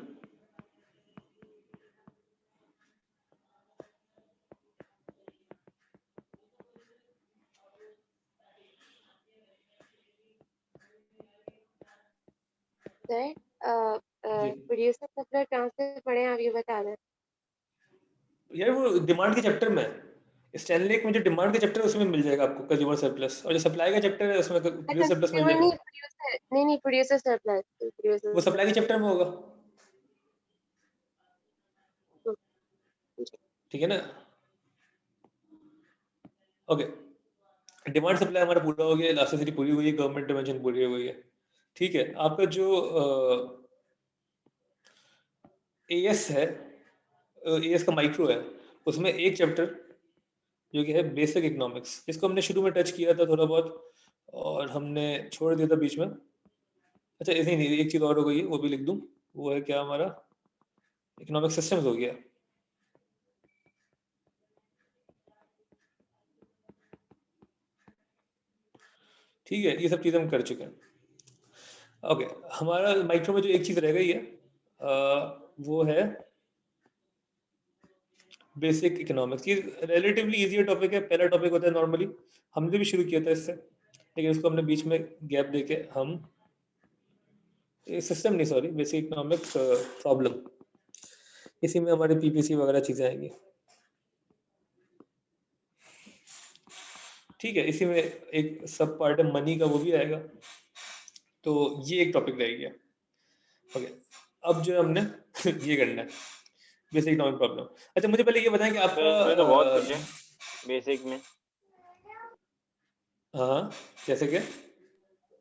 Speaker 2: सर
Speaker 1: जी
Speaker 2: प्रोड्यूसर सप्लायर कहाँ से पढ़े हैं, आप ये बता दें।
Speaker 1: यार, वो डिमांड के चैप्टर में, स्टैनलेक में जो डिमांड का चैप्टर है उसमें मिल जाएगा आपको कंज्यूमर सरप्लस, और जो सप्लाई का चैप्टर है उसमें
Speaker 2: अच्छा
Speaker 1: प्रोड्यूसर सरप्लस मिल
Speaker 2: कंज्यूमर नहीं,
Speaker 1: जाएगा।
Speaker 2: प्रोड्यूसर नहीं, नहीं प्रोड्यूसर सप्लायर,
Speaker 1: वो
Speaker 2: प्रोड्यूसर
Speaker 1: सप्लाई के चैप्टर में होगा, ठीक है ना। ओके, डिमांड सप्लाई हमारा पूरा हो गया, इलास्टिसिटी पूरी हुई है, गवर्नमेंट डिमेंशन पूरी हो गई है, ठीक है। आपका जो एएस है, एएस का माइक्रो है, उसमें एक चैप्टर जो कि है बेसिक इकोनॉमिक्स, इसको हमने शुरू में टच किया था थोड़ा बहुत और हमने छोड़ दिया था बीच में। अच्छा, ऐसे ही नहीं, एक चीज़ और हो गई है, वो भी लिख दूँ, वो है क्या, हमारा इकोनॉमिक सिस्टम्स हो गया। ठीक है, ये सब चीज़ें हम कर चुके हैं। ओके, हमारा माइक्रो में जो एक चीज़ रह गई है वो है बेसिक इकोनॉमिक्स। ये रिलेटिवली इजी टॉपिक है, पहला टॉपिक होता है नॉर्मली, हमने भी शुरू किया था इससे, लेकिन इसको हमने बीच में गैप देके हम सिस्टम नहीं, सॉरी, बेसिक इकोनॉमिक्स प्रॉब्लम, इसी में हमारे पीपीसी वगैरह चीज़ें आएंगी, ठीक है। इसी में एक सब पार्ट है मनी का, वो भी आएगा, तो ये एक टॉपिक रह गया। ओके, अब जो है हमने ये करना है बेसिक इकोनॉमिक प्रॉब्लम। अच्छा, मुझे पहले ये बताएं कि आपका
Speaker 5: इसमें तो बहुत कुछ है बेसिक में।
Speaker 1: हाँ, जैसे कि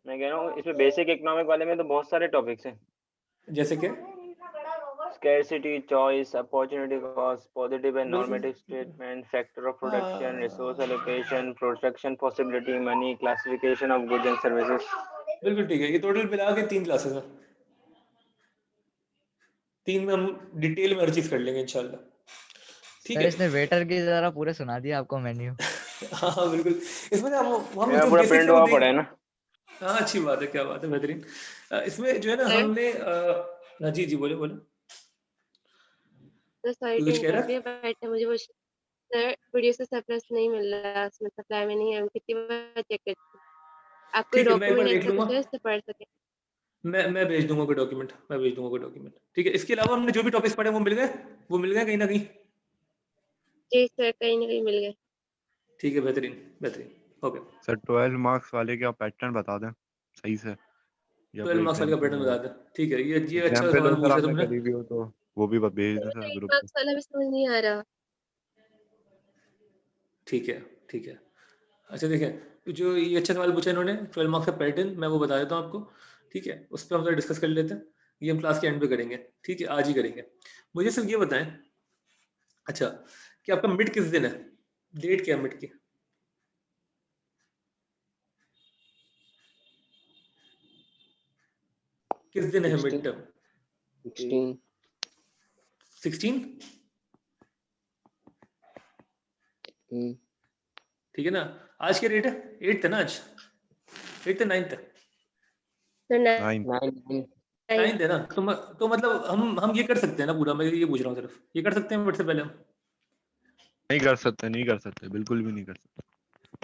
Speaker 5: मैं कह रहा हूँ इसमें बेसिक इकोनॉमिक वाले में तो बहुत सारे टॉपिक्स हैं,
Speaker 1: जैसे कि
Speaker 5: scarcity, choice, opportunity cost, positive and
Speaker 1: बिल्कुल,
Speaker 5: normative statement, factor of production, resource
Speaker 1: हाँ,
Speaker 5: allocation, production possibility, money, classification of goods and services.
Speaker 1: बिल्कुल ठीक है। ये टोटल मिला के 3 क्लासेस हैं, 3 में हम डिटेल में हर चीज़ कर लेंगे इंशाल्लाह, ठीक
Speaker 4: सर
Speaker 1: है।
Speaker 4: इसने वेटर की तरह पूरे सुना दिया आपको मेन्यू।
Speaker 1: हाँ हाँ बिल्कुल, इसमें ना हम
Speaker 5: मेरा
Speaker 1: जो
Speaker 5: पूरा
Speaker 1: बेसिक्स
Speaker 5: प्रिंट
Speaker 1: है वो
Speaker 5: हुआ
Speaker 1: देख।
Speaker 5: पड़ा है ना।
Speaker 1: हाँ, अच्छी बात है, क्या बात है, बेहतरीन। इसमें जो है ना
Speaker 2: सर
Speaker 1: हमने हाँ जी जी, बोले बोले,
Speaker 2: तो सॉरी
Speaker 1: तू
Speaker 2: टू
Speaker 1: कुछ कह रहा
Speaker 2: इंटरफेयर, बट मुझे वो सर प्रोड्यूसर सरप्लस नहीं मिल रहा, उसमें सप्लाई में नहीं है, हम कितनी बार चेक कर चुके हैं। आप कोई
Speaker 1: ठीक है, मैं एक बार
Speaker 2: डॉक्यूमेंट
Speaker 1: देख
Speaker 2: ऐसा
Speaker 1: लूंगा,
Speaker 2: कुछ है इससे पढ़ सके।
Speaker 1: मैं भेज दूंगा कोई डॉक्यूमेंट, मैं भेज दूंगा कोई डॉक्यूमेंट, ठीक है। इसके अलावा हमने जो भी टॉपिक्स पढ़े वो मिल गए, वो मिल गए कहीं ना कहीं,
Speaker 2: जी सर, कहीं ना कहीं मिल गए।
Speaker 1: ठीक है, बेहतरीन बेहतरीन। ओके,
Speaker 7: सर 12 मार्क्स वाले का पैटर्न बता दें सही से, या
Speaker 1: 12
Speaker 7: कोई
Speaker 1: मार्क्स वाले का पैटर्न बता
Speaker 7: एग्जाम्पल
Speaker 1: दे, ठीक है। ये अच्छा
Speaker 7: एग्जाम्पल
Speaker 1: सवाल
Speaker 7: सर
Speaker 1: पूछ रहा
Speaker 7: आपने
Speaker 1: तुमने।
Speaker 7: करी भी हो तो वो भी भेज दें सर
Speaker 2: मुझे एक
Speaker 7: ग्रुप पे।
Speaker 2: मार्क्स वाला भी समझ नहीं आ रहा।
Speaker 1: ठीक है, ठीक है। अच्छा देखें, जो ये अच्छा सवाल पूछा इन्होंने, 12 मार्क्स का पैटर्न मैं वो बता देता हूँ आपको, ठीक है। उस पर हम थोड़ा डिस्कस कर लेते हैं, ये हम क्लास के एंड पे करेंगे, ठीक है, आज ही करेंगे। मुझे सिर्फ ये बताएं, अच्छा, कि आपका मिड किस दिन है, डेट क्या है मिड की? किस दिन है मिड
Speaker 8: 16
Speaker 1: टर्म?
Speaker 8: 16
Speaker 1: 16, ठीक है ना। आज क्या डेट है? 8th है ना आज? 8th है 9th है?
Speaker 2: तो
Speaker 7: 9
Speaker 1: 9th है ना, तो मतलब हम ये कर सकते हैं ना पूरा, मैं ये पूछ रहा हूँ सिर्फ, ये कर सकते हैं मिड से पहले हम?
Speaker 7: नहीं कर सकते, नहीं कर सकते, बिल्कुल भी नहीं कर सकते।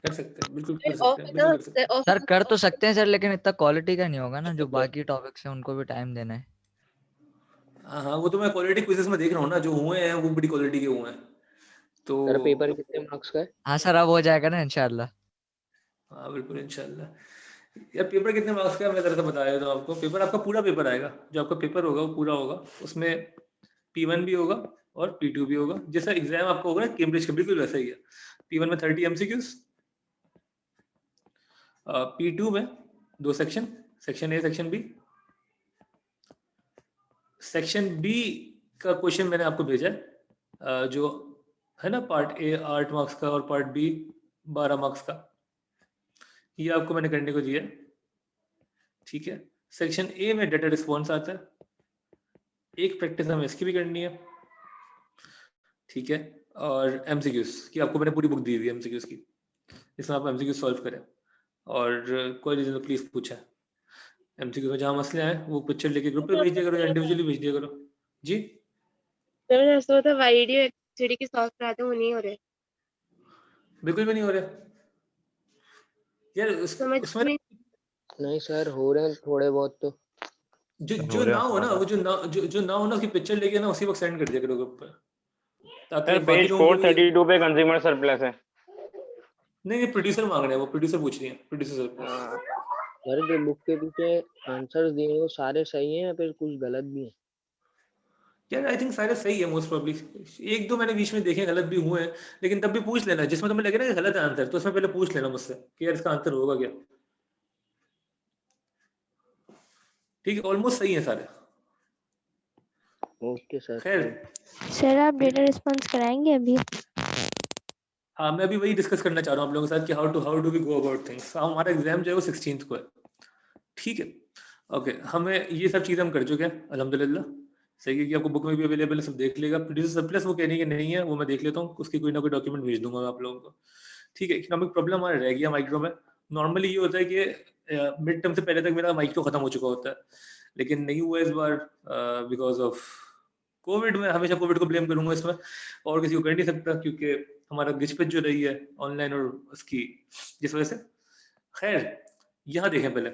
Speaker 1: कर सकते हैं, बिल्कुल कर
Speaker 2: ऑफ
Speaker 1: सकते हैं, बिल्कुल कर सकते हैं।
Speaker 4: सर कर तो सकते हैं सर, लेकिन इतना क्वालिटी का नहीं होगा ना, जो
Speaker 1: अच्छा,
Speaker 4: बाकी टॉपिक्स हैं उनको भी टाइम देना है।
Speaker 1: हाँ हाँ, वो तो मैं क्वालिटी क्विज़ेस में देख रहा हूँ ना, जो हुए हैं वो बड़ी क्वालिटी के हुए हैं, तो
Speaker 9: सर पेपर कितने मार्क्स का है?
Speaker 4: हाँ सर, अब हो जाएगा ना इंशाल्लाह।
Speaker 1: हाँ बिल्कुल इंशाल्लाह। यार पेपर कितने मार्क्स का है मैं जरा सा बता देता हूँ आपको। पेपर आपका पूरा पेपर आएगा, जो आपका पेपर होगा वो पूरा होगा। उसमें P1 भी होगा और P2 भी होगा। जैसा एग्जाम आपका होगा ना कैम्ब्रिज का, बिल्कुल वैसा ही है। P1 में 30 MCQs, P2 में 2 section, section A section B. Section B का क्वेश्चन मैंने आपको भेजा है, जो है ना पार्ट ए 8 मार्क्स का और पार्ट बी 12 मार्क्स का, ये आपको मैंने करने को दिया है। ठीक है, सेक्शन ए में डाटा रिस्पॉन्स आता है, एक प्रैक्टिस हमें इसकी भी करनी है। ठीक है, और एमसीक्यूज की आपको मैंने पूरी बुक दी हुई है एमसीक्यूज की, इसमें आप एमसीक्यूज सॉल्व करें और कोई रीजन तो प्लीज पूछें। एमसीक्यू में जहाँ मसले हैं वो पिक्चर लेके ग्रुप पे भेज दिया करो या इंडिविजुअली भेज दिया करो। जी
Speaker 2: सर मैं सोचा था वीडियो एक्चुअली की सॉल्व कराते वो नहीं हो रहे,
Speaker 1: बिल्कुल भी नहीं हो रहा यार।
Speaker 2: समझ
Speaker 1: उसमें
Speaker 2: में
Speaker 9: नहीं सर हो रहे हैं थोड़े बहुत तो।
Speaker 1: जो ना हो ना, वो जो ना हो ना उसकी पिक्चर लेके ना उसी वक्त सेंड कर दिया करो ग्रुप पे, ताकि
Speaker 5: सर
Speaker 1: बाकी
Speaker 5: पेज
Speaker 1: लोगों को भी।
Speaker 5: 432 पे कंज्यूमर सरप्लस है।
Speaker 1: नहीं ये प्रोड्यूसर मांग रहे हैं, वो प्रोड्यूसर पूछ रही है, प्रोड्यूसर सरप्लस।
Speaker 9: सर जो बुक के पीछे आंसर्स दिए हैं वो सारे सही हैं या फिर कुछ गलत भी हैं?
Speaker 1: यार आई थिंक सारे सही है मोस्ट प्रोबब्ली, एक दो मैंने बीच में देखे गलत भी हुए हैं, लेकिन तब भी पूछ लेना जिसमें तुम्हें लगे ना कि गलत आंसर, तो उसमें पहले पूछ लेना मुझसे कि यार इसका आंसर होगा क्या। ठीक है, ऑलमोस्ट सही है सारे।
Speaker 9: Okay sir.
Speaker 1: खैर
Speaker 6: सर आप डेटा रिस्पॉन्स कराएंगे अभी?
Speaker 1: हाँ मैं अभी वही डिस्कस करना चाह रहा हूँ आप लोगों के साथ कि how do we go about things. हमारा एग्जाम जो है वो 16th को है। ठीक है, ओके, हमें ये सब चीज़ें हम कर चुके हैं अल्हम्दुलिल्लाह। सही है कि आपको बुक में भी अवेलेबल है, सब देख लेगा। प्रोड्यूसर सरप्लस वो कहने की नहीं है, वो मैं देख लेता हूँ, उसकी कोई ना कोई डॉक्यूमेंट भेज दूंगा मैं आप लोगों को। ठीक है, इकोनॉमिक प्रॉब्लम हमारा रह गया माइक्रो में। नॉर्मली ये होता है कि मिड टर्म से पहले तक मेरा माइक्रो खत्म हो चुका होता है, लेकिन नहीं हुआ इस बार बिकॉज ऑफ कोविड। में हमेशा कोविड को ब्लेम करूंगा इसमें, और किसी को कर नहीं सकता, क्योंकि हमारा गिचपिच जो रही है ऑनलाइन और उसकी, जिस वजह से। खैर यहाँ देखें पहले,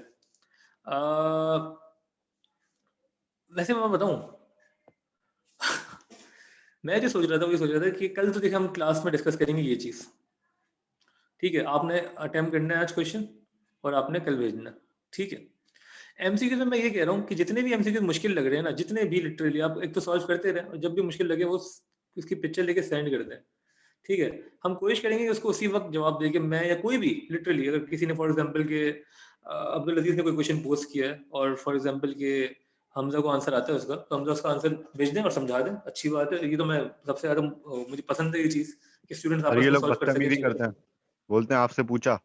Speaker 1: वैसे मैं बताऊं मैं जो सोच रहा था वो ये सोच रहा था कि कल तो देखिए हम क्लास में डिस्कस करेंगे ये चीज़। ठीक है, आपने अटेम्प्ट करना है आज क्वेश्चन और आपने कल भेजना। ठीक है, एमसीक्यू में मैं ये कह रहा हूँ कि जितने भी एमसीक्यू मुश्किल लग रहे हैं ना, जितने भी लिटरली आप एक तो सॉल्व करते रहे, और जब भी मुश्किल लगे वो उसकी पिक्चर लेके सेंड कर दें। ठीक है, हम कोशिश करेंगे कि उसको उसी वक्त जवाब देके, मैं या कोई भी लिटरली, अगर किसी ने फॉर एग्जांपल के अब्दुल अजीज ने कोई क्वेश्चन पोस्ट किया है और फॉर एग्जांपल के हमजा को आंसर आता है उसका, तो हमजा उसका आंसर भेज दें और समझा दें, अच्छी बात है। ये तो मैं सबसे ज्यादा मुझे पसंद है ये चीज कि स्टूडेंट्स
Speaker 7: और
Speaker 1: आपस
Speaker 7: ये
Speaker 1: में
Speaker 7: लोग
Speaker 1: सॉल्व कर सकें
Speaker 7: बदतमीजी
Speaker 1: चीजों
Speaker 7: करते
Speaker 1: को।
Speaker 7: हैं, बोलते हैं आपसे पूछा।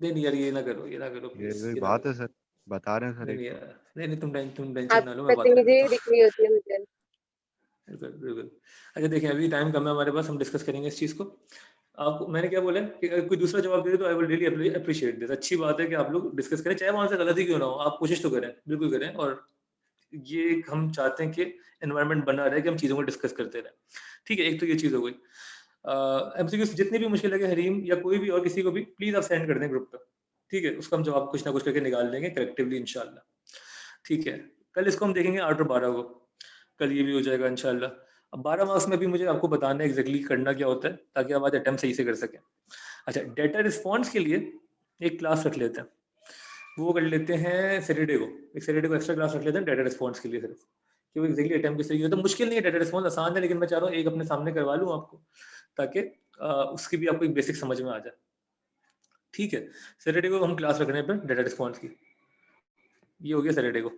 Speaker 1: नहीं नहीं यार, ये ना करो, ये ना करो
Speaker 7: ये
Speaker 1: प्लीज,
Speaker 7: कोई
Speaker 1: ये ना
Speaker 7: बात
Speaker 1: करो।
Speaker 7: है सर, बता रहे हैं सर
Speaker 1: नहीं
Speaker 7: एक
Speaker 1: नहीं
Speaker 7: तो।
Speaker 1: यार, नहीं नहीं, तुम टेंशन
Speaker 2: आप
Speaker 1: ना लो, मैं बात कर
Speaker 2: मुझे
Speaker 1: लेता हूँ।
Speaker 2: दिख रही होती है मुझे।
Speaker 1: बिल्कुल बिल्कुल। अच्छा देखिए, अभी टाइम कम है हमारे पास, हम डिस्कस करेंगे इस चीज़ को। आपको मैंने क्या बोला कि अगर कोई दूसरा जवाब दे दे तो I will really appreciate this. अच्छी बात है कि आप लोग डिस्कस करें, चाहे वहां से गलती क्यों ना हो, आप कोशिश तो करें, बिल्कुल करें। और ये हम चाहते हैं कि एनवायरनमेंट बना रहे कि हम चीज़ों को डिस्कस करते रहें। ठीक है, एक तो ये चीज़ हो गई। एमसीक्यू जितनी भी मुश्किल लगे हरीम या कोई भी और किसी को भी, प्लीज आप सेंड कर दें ग्रुप पर। ठीक है, उसका हम जवाब कुछ ना कुछ करके निकाल देंगे कलेक्टिवली इंशाल्लाह। ठीक है, कल इसको हम देखेंगे 8 और 12 को, कल ये भी हो जाएगा इंशाल्लाह। अब 12 मार्क्स में भी मुझे आपको बताना है एग्जैक्टली करना क्या होता है, ताकि आप आज अटेम्प्ट सही से कर सकें। अच्छा, डेटा रिस्पॉन्स के लिए एक क्लास रख लेते हैं, वो कर लेते हैं सैटरडे को। एक सैटरडे को एक्स्ट्रा क्लास रख लेते हैं डेटा रिस्पॉन्स के लिए सिर्फ, कि वो एग्जैक्टली अटेम्प्ट किस तरीके से। तो मुश्किल नहीं है, डेटा रिस्पॉन्स आसान है, लेकिन मैं चाह रहा हूँ एक अपने सामने करवा लूँ आपको, ताकि उसकी भी आपको एक बेसिक समझ में आ जाए। ठीक है, सैटरडे को हम क्लास रख रहे हैं पर डेटा रिस्पॉन्स की, ये हो गया सैटरडे को।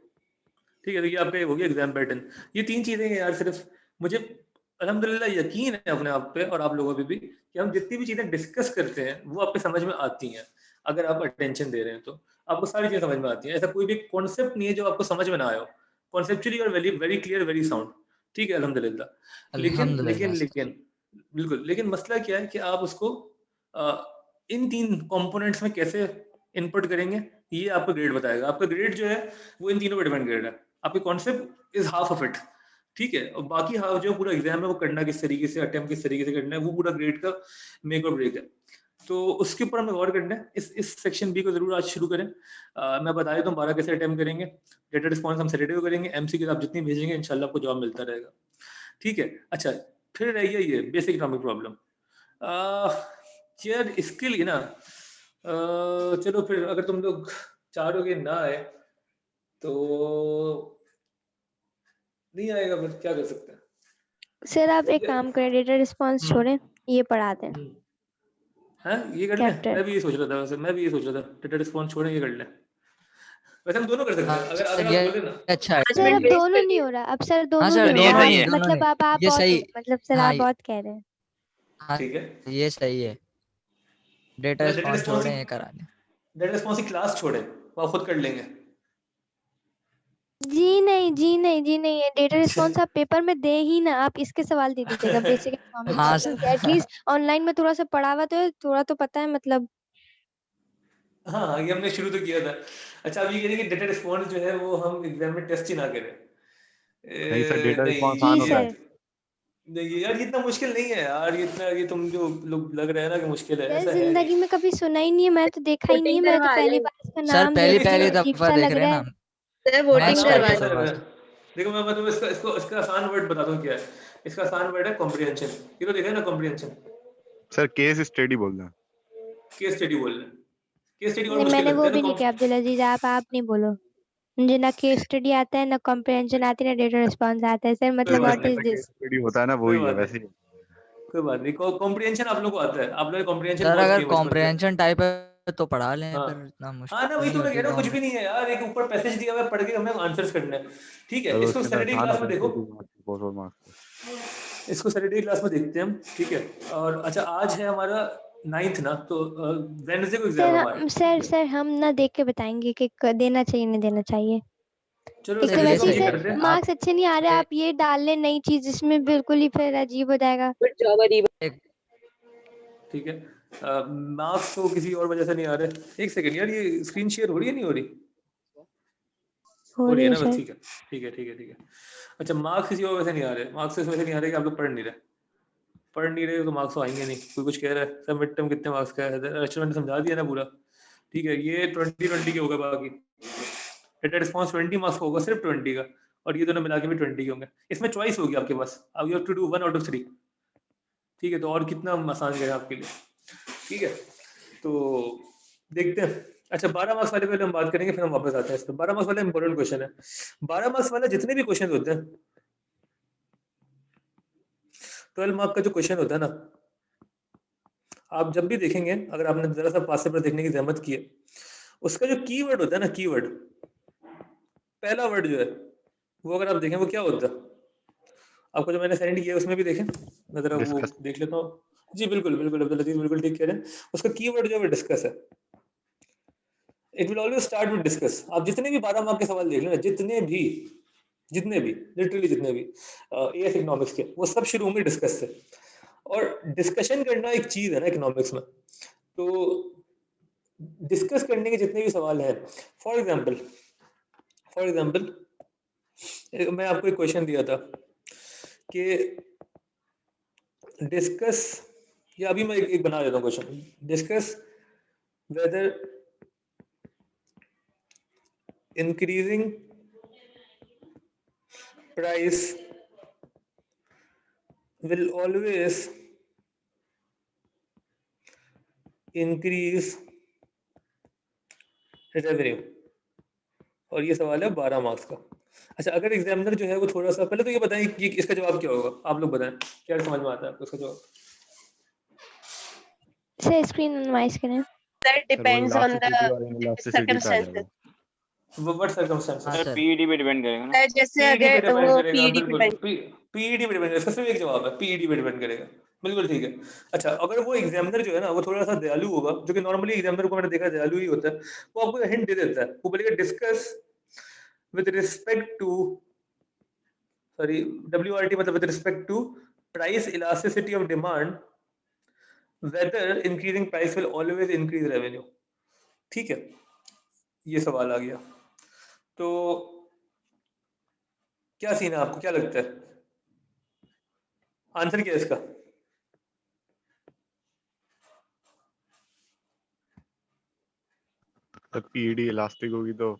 Speaker 1: ठीक है, तो ये आपका हो गया एग्जाम पैटर्न। ये 3 चीजें हैं यार सिर्फ। मुझे अल्हम्दुलिल्लाह यकीन है अपने आप पे और आप लोगों पे भी, कि हम जितनी भी चीजें डिस्कस करते हैं वो आपके समझ में आती हैं। अगर आप अटेंशन दे रहे हैं तो आपको सारी चीजें समझ में आती हैं। ऐसा कोई भी कॉन्सेप्ट नहीं है जो आपको समझ में ना आए। कॉन्सेप्चुअली और very very clear, very sound. ठीक है अल्हम्दुलिल्लाह। लेकिन
Speaker 4: अल्हम्दुलिल्लाह
Speaker 1: लेकिन
Speaker 4: सर।
Speaker 1: लेकिन बिल्कुल, लेकिन मसला क्या है कि आप उसको इन 3 कंपोनेंट्स में कैसे इनपुट करेंगे, ये आपका ग्रेड बताएगा। आपका ग्रेड जो है वो इन तीनों पर डिपेंड करेगा। आपके concept is half of it. ठीक है, और बाकी हाफ जो पूरा एग्जाम है वो करना किस तरीके से, अटेम्प्ट किस तरीके से करना है, वो पूरा ग्रेड का मेक और ब्रेक है। तो उसके ऊपर हमें गौर करना है। इस सेक्शन बी को जरूर आज शुरू करें। मैं बता देता हूँ 12 कैसे अटेम्प्ट करेंगे। डेटा रिस्पॉन्स हम सैटरडे को करेंगे। एमसीक्यू आप जितनी भेजेंगे इंशाल्लाह आपको जवाब मिलता रहेगा। ठीक है, अच्छा फिर रह गया ये बेसिक इकोनॉमिक प्रॉब्लम। यार इसके लिए ना चलो फिर अगर तुम लोग चारों के ना आए तो नहीं आएगा, फिर क्या कर सकते हैं।
Speaker 6: सर आप एक काम करें, डेटा रिस्पॉन्स छोड़ें, ये पढ़ा दें
Speaker 1: हाँ ये कर लें,
Speaker 6: कैप्टन।
Speaker 1: मैं भी ये सोच रहा था, वैसे मैं भी ये सोच रहा था डेटा रिस्पॉन्स छोड़ें ये कर लें। वैसे हम दोनों कर सकते हैं, अगर
Speaker 4: हाँ
Speaker 1: अगर
Speaker 4: ये
Speaker 1: आप बोले ना।
Speaker 4: अच्छा है।
Speaker 6: सर अब दोनों नहीं हो रहा, अब सर
Speaker 4: हाँ
Speaker 6: दोनों
Speaker 4: सर
Speaker 6: नहीं हो
Speaker 8: ये
Speaker 6: रहा,
Speaker 8: सही
Speaker 6: आप
Speaker 8: है।
Speaker 4: दोनों
Speaker 6: मतलब
Speaker 4: नहीं,
Speaker 6: आप
Speaker 4: ये
Speaker 6: बहुत
Speaker 4: सही।
Speaker 6: हो, मतलब सर
Speaker 4: हाँ
Speaker 6: आप बहुत कह रहे हैं।
Speaker 4: हाँ
Speaker 1: ठीक है,
Speaker 4: ये सही है, डेटा
Speaker 1: मतलब डेटा
Speaker 4: रिस्पॉन्स
Speaker 1: रिस्पॉन्स
Speaker 4: छोड़ें, ये करा दें।
Speaker 1: डेटा रिस्पॉन्स की क्लास छोड़े, वो आप खुद कर लेंगे।
Speaker 6: जी नहीं जी नहीं जी नहीं, डेटा
Speaker 1: अच्छा
Speaker 6: रिस्पॉन्स आप पेपर में दे ही ना, आप इसके सवाल दे दीजिएगा बेसिक इकोनॉमिक
Speaker 4: हाँ
Speaker 6: प्रॉब्लम
Speaker 4: सर
Speaker 6: के। एटलीस्ट ऑनलाइन में थोड़ा सा पढ़ा हुआ तो है, थोड़ा तो पता है मतलब।
Speaker 1: हाँ ये हमने शुरू तो किया था। अच्छा अब ये कह रहे हैं कि डेटा रिस्पॉन्स जो है वो हम एग्जाम में टेस्ट ही ना करें।
Speaker 7: नहीं सर, डेटा
Speaker 1: नहीं
Speaker 7: रिस्पॉन्स
Speaker 6: जी
Speaker 7: आसान होता है।
Speaker 6: सर।
Speaker 1: नहीं यार ये इतना मुश्किल नहीं है यार, ये इतना ये तुम जो लोग लग रहा है ना कि मुश्किल है,
Speaker 6: सर
Speaker 1: ऐसा है नहीं।
Speaker 6: जिंदगी में कभी सुना ही नहीं है, मैं तो देखा ही नहीं है, मैं तो पहली बार इसका
Speaker 4: सर,
Speaker 6: नाम
Speaker 4: पहली
Speaker 6: देख रही हूँ,
Speaker 4: पहली
Speaker 6: अजीब
Speaker 4: दफा
Speaker 6: सा
Speaker 4: देख
Speaker 6: लग
Speaker 4: रहे हैं
Speaker 6: रहा
Speaker 4: ना।
Speaker 6: है।
Speaker 2: सर
Speaker 1: हाँ
Speaker 2: वोटिंग
Speaker 1: हाँ
Speaker 2: करवा
Speaker 1: कैसा
Speaker 2: दें।
Speaker 1: लग रहा है? देखो मैं तुम्हें इसका इसको इसका आसान वर्ड बताता हूँ क्या है। इसका आसान वर्ड है कॉम्प्रिहेंशन। ये तो देखा है ना कॉम्प्रिहेंशन,
Speaker 7: सर केस स्टडी बोलना।
Speaker 1: केस स्टडी बोल रहे हैं। केस स्टडी और
Speaker 6: नहीं
Speaker 1: मुश्किल
Speaker 6: मैंने
Speaker 1: लगता
Speaker 6: वो
Speaker 1: है
Speaker 6: भी
Speaker 1: ना
Speaker 6: नहीं किया अब्दुल अजीज, आप नहीं बोलो। मुझे ना केस स्टडी आता है, ना कॉम्प्रिहेंशन आती है, ना डेटा रिस्पॉन्स आता है सर,
Speaker 1: कोई
Speaker 6: मतलब
Speaker 1: बात
Speaker 6: व्हाट
Speaker 1: नहीं,
Speaker 6: इज
Speaker 7: केस
Speaker 6: दिस।
Speaker 7: स्टडी होता है ना,
Speaker 1: कोई
Speaker 7: वही है
Speaker 1: बात नहीं,
Speaker 7: वैसे ही।
Speaker 1: कोई बात नहीं। कॉम्प्रिहेंशन आप लोगों को आता है, आप लोगों ने कॉम्प्रिहेंशन
Speaker 4: सर
Speaker 1: बहुत
Speaker 4: अगर
Speaker 1: किए बचपन में।
Speaker 4: कॉम्प्रिहेंशन टाइप है तो पढ़ा लें,
Speaker 1: हाँ
Speaker 4: फिर इतना
Speaker 1: हाँ ना,
Speaker 4: मुश्किल
Speaker 1: वही तो
Speaker 4: नहीं
Speaker 1: मैं कह
Speaker 4: होती
Speaker 1: रहा हूँ, कुछ भी
Speaker 4: कॉम्प्रिहेंशन।
Speaker 1: नहीं है यार, एक ऊपर पैसेज दिया हुआ है, पढ़ के हमें आंसर्स करने हैं। ठीक है,
Speaker 7: सर
Speaker 1: इसको
Speaker 7: उसके अंदर
Speaker 1: सैटरडे
Speaker 7: आसान
Speaker 1: क्लास
Speaker 7: होता
Speaker 1: में
Speaker 7: है,
Speaker 1: देखो,
Speaker 7: 4 मार्क्स।
Speaker 1: इसको सैटरडे क्लास में देखते हैं हम। ठीक है, और अच्छा आज है हमारा 9th ना, तो वेडनेसडे को एग्जाम
Speaker 6: सर
Speaker 1: है हमारा।
Speaker 6: सर हम ना देख के बताएंगे कि देना चाहिए नहीं देना चाहिए।
Speaker 1: चलो
Speaker 6: एक
Speaker 4: सर
Speaker 6: तो
Speaker 4: ये
Speaker 6: वैसे ही
Speaker 1: ये
Speaker 4: सही
Speaker 6: सर
Speaker 1: करते
Speaker 4: है
Speaker 1: हैं।
Speaker 4: आप
Speaker 6: मार्क्स अच्छे नहीं आ रहे, आप ये डाल लें नई चीज जिसमें बिल्कुल ही फिर अजीब हो जाएगा।
Speaker 4: एक
Speaker 1: ठीक है, मार्क्स तो किसी और वजह से नहीं आ रहे। एक सेकंड यार, ये स्क्रीन शेयर हो रही है नहीं हो रही?
Speaker 6: हो
Speaker 1: हो रही
Speaker 6: रही
Speaker 1: है
Speaker 6: है
Speaker 1: ना, बस
Speaker 6: सर।
Speaker 1: ठीक है ठीक है ठीक है ठीक है। अच्छा मार्क्स किसी और वजह से नहीं आ रहे, मार्क्स इस वजह से नहीं आ रहे कि आप लोग पढ़ नहीं रहे तो मार्क्स तो आएंगे नहीं। कोई कुछ कह रहा है सर मिड टर्म कितने मार्क्स का है, रचना ने समझा दिया ना पूरा। ठीक है, ये 20 के होगा, बाकी डेटा रिस्पॉन्स 20 मार्क्स का होगा, सिर्फ 20 का, और ये दोनों मिला के भी 20 के होंगे। इसमें चॉइस होगी आपके पास, अब you have to do 1 out of 3। ठीक है, तो और कितना आसान है आपके लिए। ठीक है, तो देखते हैं। अच्छा 12 मार्क्स वाले पहले हम बात करेंगे, फिर हम वापस आते हैं इस पर। 12 मार्क्स वाला इंपॉर्टेंट क्वेश्चन है। 12 मार्क्स वाला जितने भी क्वेश्चन होते हैं, 12 मार्क का जो क्वेश्चन होता है ना, आप जब भी देखेंगे, अगर आपने जरा सा पास पेपर देखने की जहमत की है, उसका जो कीवर्ड होता है ना, कीवर्ड, पहला वर्ड जो है वो अगर आप देखें वो क्या होता है, आपको जो मैंने सेंड किया है उसमें भी देखें, मैं जरा वो
Speaker 7: डिस्कस।
Speaker 1: देख लेता हूँ। जी बिल्कुल बिल्कुल अब्दुल अजीज बिल्कुल ठीक कह रहे हैं, उसका कीवर्ड जो है वो डिस्कस है। It will always start with discuss. आप जितने भी 12 मार्क के सवाल देख लेना, जितने भी लिटरली जितने भी एएस इकोनॉमिक्स के, वो सब शुरू होंगे डिस्कस से। और डिस्कशन करना एक चीज है ना इकोनॉमिक्स में, तो डिस्कस करने के जितने भी सवाल हैं, फॉर एग्जांपल मैं आपको एक क्वेश्चन दिया था कि डिस्कस, या अभी मैं एक बना देता हूँ question, discuss whether increasing price will always increase revenue। और ये सवाल है 12 मार्क्स का। अच्छा अगर एग्जामिनर जो है वो थोड़ा सा, पहले तो ये बताएं कि इसका जवाब क्या होगा, आप लोग बताएं क्या समझ में आता है आपको इसका जवाब।
Speaker 6: सर स्क्रीन मिनिमाइज करें।
Speaker 2: Sir, it
Speaker 7: सर वो
Speaker 2: depends on
Speaker 7: इलास्टिसिटी
Speaker 2: the
Speaker 7: और इनइलास्टिसिटी पे आ
Speaker 2: circumstances.
Speaker 7: जाएगा।
Speaker 1: What circumstances?
Speaker 4: हाँ
Speaker 5: सर
Speaker 4: सर
Speaker 5: पीईडी पे डिपेंड करेगा ना।
Speaker 2: सर जैसे
Speaker 1: पीईडी पे
Speaker 2: अगर
Speaker 1: डिपेंड
Speaker 2: वो
Speaker 1: करेगा,
Speaker 2: पीईडी पे
Speaker 1: बिल्कुल पीईडी पे डिपेंड करेगा, इसका सिर्फ एक जवाब है, पीईडी पे डिपेंड करेगा। बिल्कुल ठीक है। अच्छा अगर वो एग्जामिनर जो है ना वो थोड़ा सा दयालु होगा, जो कि नॉर्मली एग्जामिनर को मैंने देखा दयालु ही होता है, वो आपको हिंट दे देता है, वो बोलेगा discuss with respect to, sorry WRT मतलब with respect to price elasticity of demand, whether increasing price will always increase revenue. ठीक है, ये सवाल आ गया। तो क्या सीन है, आपको क्या लगता है आंसर क्या है इसका?
Speaker 7: तब पीईडी इलास्टिक होगी तो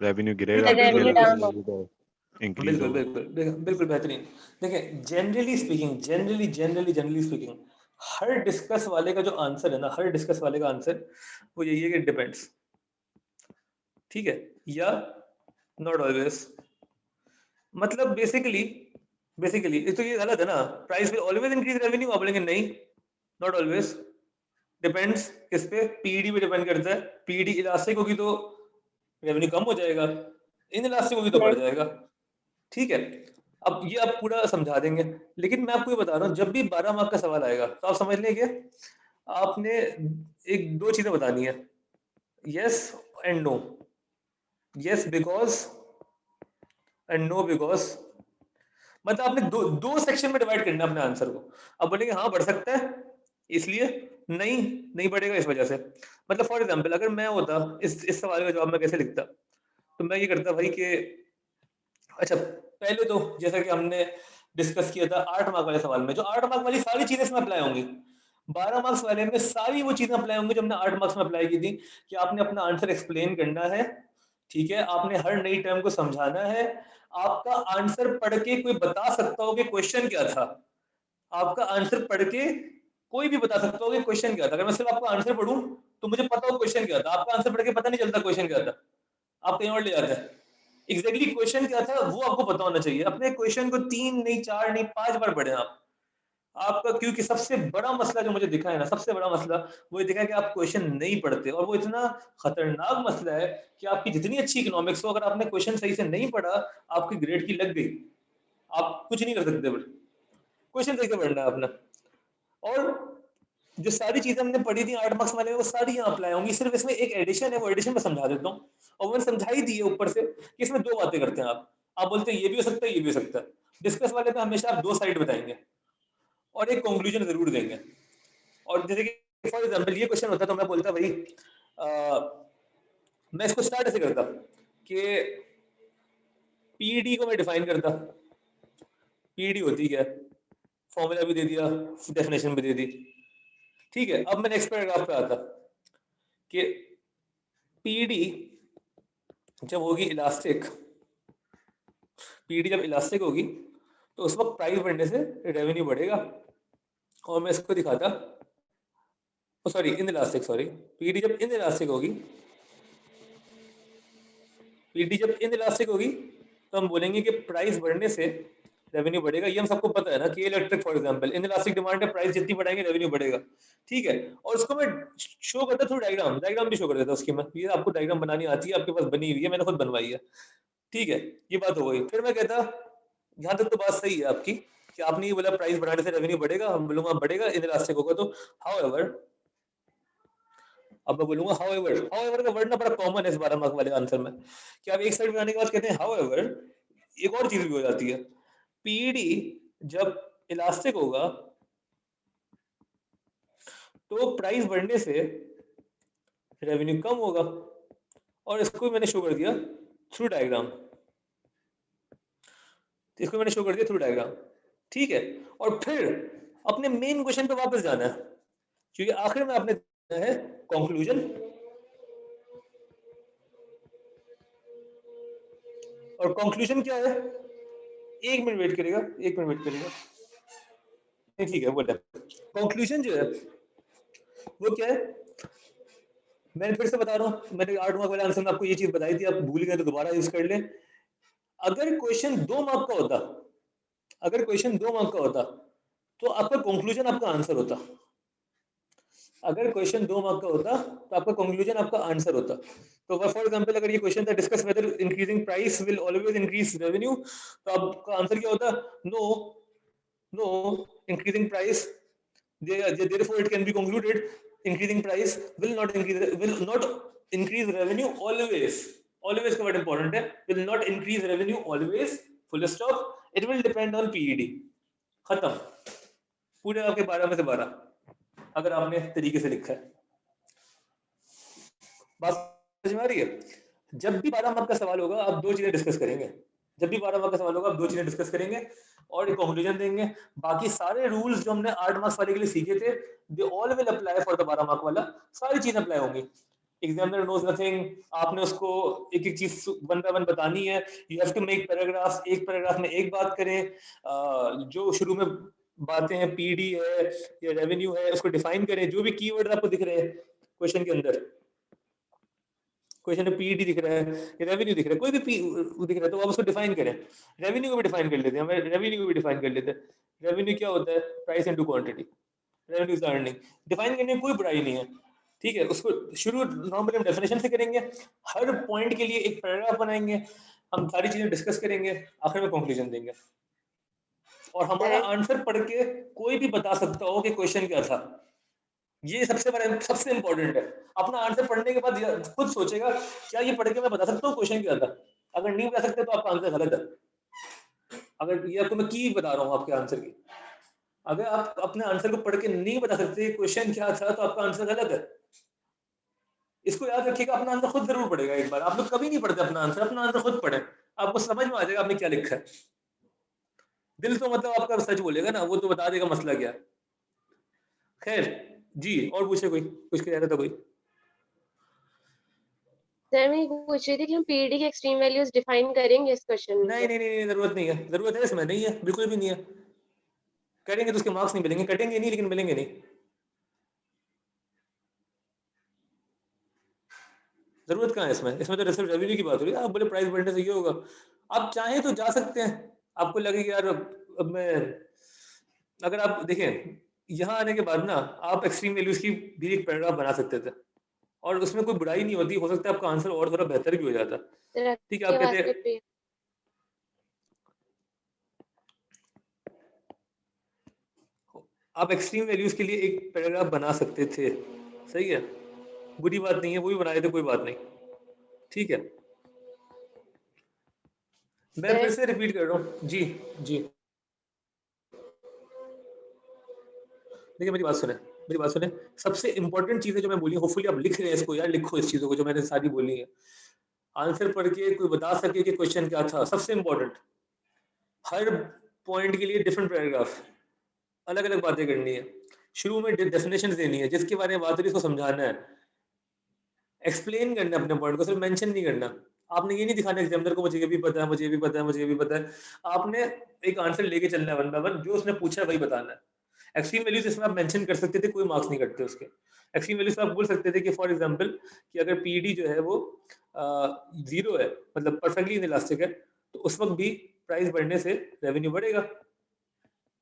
Speaker 7: रेवेन्यू गिरेगा,
Speaker 1: बिल्कुल
Speaker 2: revenue
Speaker 1: बिल्कुल
Speaker 7: इलास्टिक
Speaker 2: down
Speaker 1: बिल्कुल
Speaker 2: हो।
Speaker 7: होगी तो इंक्रीज
Speaker 1: बिल्कुल
Speaker 7: होगा।
Speaker 1: बिल्कुल बिल्कुल बेहतरीन। देखिए जनरली स्पीकिंग, जनरली स्पीकिंग, हर डिस्कस वाले का जो आंसर है ना, हर डिस्कस वाले का आंसर वो यही है कि डिपेंड्स, ठीक है, या नॉट ऑलवेज। मतलब बेसिकली तो ये गलत है ना, price will always increase revenue, आप बोलेंगे नहीं, नॉट ऑलवेज, डिपेंड्स किस पे, पीईडी पे डिपेंड करता है। पीईडी इलास्टिक होगी तो रेवेन्यू कम हो जाएगा, इन इलास्टिक होगी तो बढ़ जाएगा, ठीक है। अब ये आप पूरा समझा देंगे, लेकिन मैं आपको ये बता रहा हूँ, जब भी 12 मार्क का सवाल आएगा तो आप समझ लेंगे आपने एक दो चीजें बतानी है, yes and no, yes because and no because. मतलब आपने दो सेक्शन में डिवाइड करना है अपने आंसर को। अब बोलेंगे हाँ बढ़ सकता है इसलिए, नहीं बढ़ेगा इस वजह से। मतलब फॉर एग्जांपल अगर मैं होता, इस सवाल का जवाब मैं कैसे लिखता, तो मैं ये करता भाई कि अच्छा पहले तो जैसा कि हमने डिस्कस किया था 8 मार्क वाले सवाल में, जो 8 मार्क वाली सारी चीजें इसमें अप्लाई होंगी, 12 मार्क्स वाले में सारी वो चीजें अप्लाई होंगी जो हमने 8 मार्क्स में अप्लाई की थी, कि आपने अपना आंसर एक्सप्लेन करना है, ठीक है, आपने हर नई टर्म को समझाना है, आपका आंसर पढ़ के कोई बता सकता हो कि क्वेश्चन क्या था, आपका आंसर पढ़ के कोई भी बता सकता हो कि क्वेश्चन क्या था। अगर मैं सिर्फ आपका आंसर पढ़ूं तो मुझे पता हो क्वेश्चन क्या था, आपका आंसर पढ़ के पता नहीं चलता क्वेश्चन क्या था, आप कहीं और ले जाते हैं। एग्जैक्टली क्वेश्चन क्या था वो आपको पता होना चाहिए। अपने क्वेश्चन को 3 नहीं 4 नहीं 5 बार पढ़ें आप, आपका, क्योंकि सबसे बड़ा मसला जो मुझे दिखा है ना, सबसे बड़ा मसला वो ये दिखा है कि आप क्वेश्चन नहीं पढ़ते, और वो इतना खतरनाक मसला है कि आपकी जितनी अच्छी इकोनॉमिक्स हो, अगर आपने क्वेश्चन सही से नहीं पढ़ा, आपकी ग्रेड की लग गई, आप कुछ नहीं कर सकते, क्वेश्चन सही से पढ़ना है अपना। और जो सारी चीजें हमने पढ़ी थी 8 मार्क्स वाले में, वो सारी यहाँ अप्लाई होंगी, सिर्फ इसमें एक एडिशन है, वो एडिशन मैं समझा देता हूँ। और मैंने समझा ही दी है ऊपर से कि इसमें दो बातें करते हैं आप बोलते हैं ये भी हो सकता है, ये भी हो सकता है। डिस्कस वाले पे हमेशा आप दो साइड बताएंगे और एक कंक्लूजन जरूर देंगे। और जैसे कि फॉर एग्जांपल ये क्वेश्चन होता तो मैं बोलता भाई मैं इसको स्टार्ट ऐसे करता कि पीईडी को मैं डिफाइन करता, पीईडी होती क्या, फॉर्मूला भी दे दिया, डेफिनेशन भी दे दी, ठीक है। अब मैं नेक्स्ट पैराग्राफ पे आता कि पीईडी जब होगी इलास्टिक, पीईडी जब इलास्टिक होगी तो उस वक्त प्राइस बढ़ने से रेवेन्यू बढ़ेगा। और मैं इसको दिखाता, sorry in elastic, sorry PED जब इन इलास्टिक होगी, पीईडी जब इन इलास्टिक होगी तो हम बोलेंगे कि प्राइस बढ़ने से रेवेन्यू बढ़ेगा। ये हम सबको पता है ना कि electric for example in elastic demand है, प्राइस जितनी बढ़ाएंगे रेवेन्यू बढ़ेगा, ठीक है। और उसको मैं शो करता थ्रू डायग्राम भी शो कर देता उसकी मैं, ये आपको डायग्राम बनानी आती है, आपके पास बनी हुई है, मैंने खुद बनवाई है, ठीक है। ये बात हो गई। फिर मैं कहता यहाँ तक तो बात सही है आपकी कि आपने ये बोला प्राइस बढ़ाने से रेवेन्यू बढ़ेगा, हम बोलूंगा बढ़ेगा, इन इलास्टिक होगा तो हाउएवर, अब मैं बोलूंगा हाउएवर का वर्ड ना बड़ा कॉमन है इस 12 मार्क वाले आंसर में, कि आप एक साइड बनाने के बाद कहते हैं हाउएवर, एक और चीज भी हो जाती है, पीईडी जब इलास्टिक होगा तो प्राइस बढ़ने से रेवेन्यू कम होगा। और इसको मैंने शो कर दिया थ्रू डायग्राम, इसको मैंने शो कर दिया थ्रू डायग्राम, ठीक है। और फिर अपने मेन क्वेश्चन पे वापस जाना है, क्योंकि आखिर में आपने देना है कंक्लूजन। और कंक्लूजन क्या है, एक मिनट वेट करेगा, एक मिनट वेट करेगा, ठीक है बोला। कंक्लूजन जो है वो क्या है, मैं फिर से बता रहा हूँ, मैंने 8 मार्क वाले आंसर में आपको ये चीज बताई थी, आप भूल गए तो दोबारा यूज कर लें। अगर क्वेश्चन 2 मार्क का होता, अगर क्वेश्चन 2 मार्क का होता तो आपका कंक्लूजन आपका आंसर होता। अगर क्वेश्चन 2 मार्क का होता तो आपका कंक्लूजन आपका आंसर होता। तो फॉर एग्जांपल अगर ये क्वेश्चन था discuss whether increasing price will always increase revenue, तो आपका आंसर क्या होता, no increasing price, therefore it can be concluded increasing price will not increase revenue always, always का वर्ड इंपॉर्टेंट है, will not increase revenue always, full stop, it will depend on PED, खत्म, पूरे आपके 12 में से 12 अगर आपने तरीके से लिखा है। बात समझ में आ रही है। जब भी 12 मार्क का सवाल होगा आप दो चीजें डिस्कस करेंगे, जब भी 12 मार्क का सवाल होगा आप दो चीजें डिस्कस करेंगे और एक कंक्लूजन देंगे। बाकी सारे रूल्स जो हमने 8 मार्क्स वाले के लिए सीखे थे, they all will apply for the 12 mark वाला, सारी चीजें अप्लाई होंगी। एग्जामिनर नोज नथिंग, आपने उसको एक एक चीज वन बाय वन बतानी है। You have to make paragraph, एक पैराग्राफ में एक बात करें। जो शुरू में बातें हैं, पीडी है या रेवेन्यू है, उसको डिफाइन करें। जो भी कीवर्ड आपको दिख रहे हैं क्वेश्चन के अंदर, क्वेश्चन में पीडी दिख रहा है या रेवेन्यू दिख रहा है, कोई भी दिख रहा है, तो आप उसको डिफाइन करें। रेवेन्यू को भी डिफाइन कर लेते हैं, हमें रेवेन्यू को भी डिफाइन कर लेते हैं। रेवेन्यू क्या होता है? Price into quantity. Revenue is earning. Define करने में कोई बुराई नहीं है, ठीक है। उसको शुरू नॉर्मली हम डेफिनेशन से करेंगे, हर पॉइंट के लिए एक पैराग्राफ बनाएंगे, हम सारी चीजें डिस्कस करेंगे, आखिर में कंक्लूजन देंगे। और हमारा आंसर पढ़ के कोई भी बता सकता हो कि क्वेश्चन क्या था। ये सबसे इंपॉर्टेंट है। अपना आंसर पढ़ने के बाद खुद सोचेगा क्या ये पढ़ के मैं बता सकता हूँ क्वेश्चन क्या था। अगर नहीं बता सकते तो आपका आंसर गलत है। अगर ये आपको मैं की बता रहा हूँ आपके आंसर की, अगर आप अपने आंसर को पढ़ के नहीं बता सकते क्वेश्चन क्या था, तो आपका आंसर गलत है। इसको याद रखिएगा, अपना आंसर खुद जरूर पढ़ेगा एक बार। आप लोग कभी नहीं पढ़ते अपना आंसर खुद पढ़े, आपको समझ में आ जाएगा आपने क्या लिखा है। दिल तो मतलब आपका सच बोलेगा ना, वो तो बता देगा मसला क्या है। खैर जी, और पूछे कोई, कुछ कह रहा था कोई?
Speaker 2: सर मैं ये पूछ रही थी कि हम पीडी के एक्सट्रीम वैल्यूज डिफाइन करेंगे इस क्वेश्चन में?
Speaker 1: नहीं, जरूरत नहीं है। जरूरत है इसमें? नहीं है, बिल्कुल भी नहीं है। करेंगे तो उसके मार्क्स नहीं मिलेंगे, कटेंगे नहीं लेकिन मिलेंगे नहीं। जरूरत कहाँ है इसमें? इसमें तो सिर्फ रेवेन्यू की बात हो रही है। आप बोले प्राइस बढ़ने से ये होगा, आप चाहें तो जा सकते हैं। आपको लगे कि यार अब मैं, अगर आप देखें यहाँ आने के बाद ना, आप एक्सट्रीम वैल्यूज की भी एक पैराग्राफ बना सकते थे, और उसमें कोई बुराई नहीं होती। हो सकता है आपका आंसर और थोड़ा बेहतर भी हो जाता। ठीक है, आप कहते हैं आप एक्सट्रीम वैल्यूज के लिए एक पैराग्राफ बना सकते थे, सही है, बुरी बात नहीं है, वो भी बनाए थे, कोई बात नहीं, ठीक है। मैं फिर से रिपीट कर रहा हूँ जी। देखिए मेरी बात सुने। सबसे इंपॉर्टेंट चीजें जो मैं बोली, होपफुली आप लिख रहे हैं इसको, यार लिखो इस चीजों को जो मैंने सारी बोली है। आंसर पढ़ के कोई बता सके कि क्वेश्चन क्या था, सबसे इंपॉर्टेंट। हर पॉइंट के लिए डिफरेंट पैराग्राफ, अलग अलग बातें करनी है। शुरू में डेफिनेशन देनी है, जिसके बारे में बात हो रही है उसको समझाना है, एक्सप्लेन करना है अपने पॉइंट को, सिर्फ मेंशन नहीं करना। आपने ये नहीं दिखाना एग्जामिनर को मुझे ये भी पता है, मुझे ये भी पता है, मुझे ये भी पता है। आपने एक आंसर लेके चलना है वन बाय वन, जो उसने पूछा है वही बताना है। एक्सट्रीम वैल्यूज इसमें आप मेंशन कर सकते थे, कोई मार्क्स नहीं कटते उसके। एक्सट्रीम वैल्यूज आप बोल सकते थे कि फॉर एग्जांपल कि अगर पीडी जो है वो 0 है, मतलब परफेक्टली इनइलास्टिक है, तो उस वक्त भी प्राइस बढ़ने से रेवेन्यू बढ़ेगा।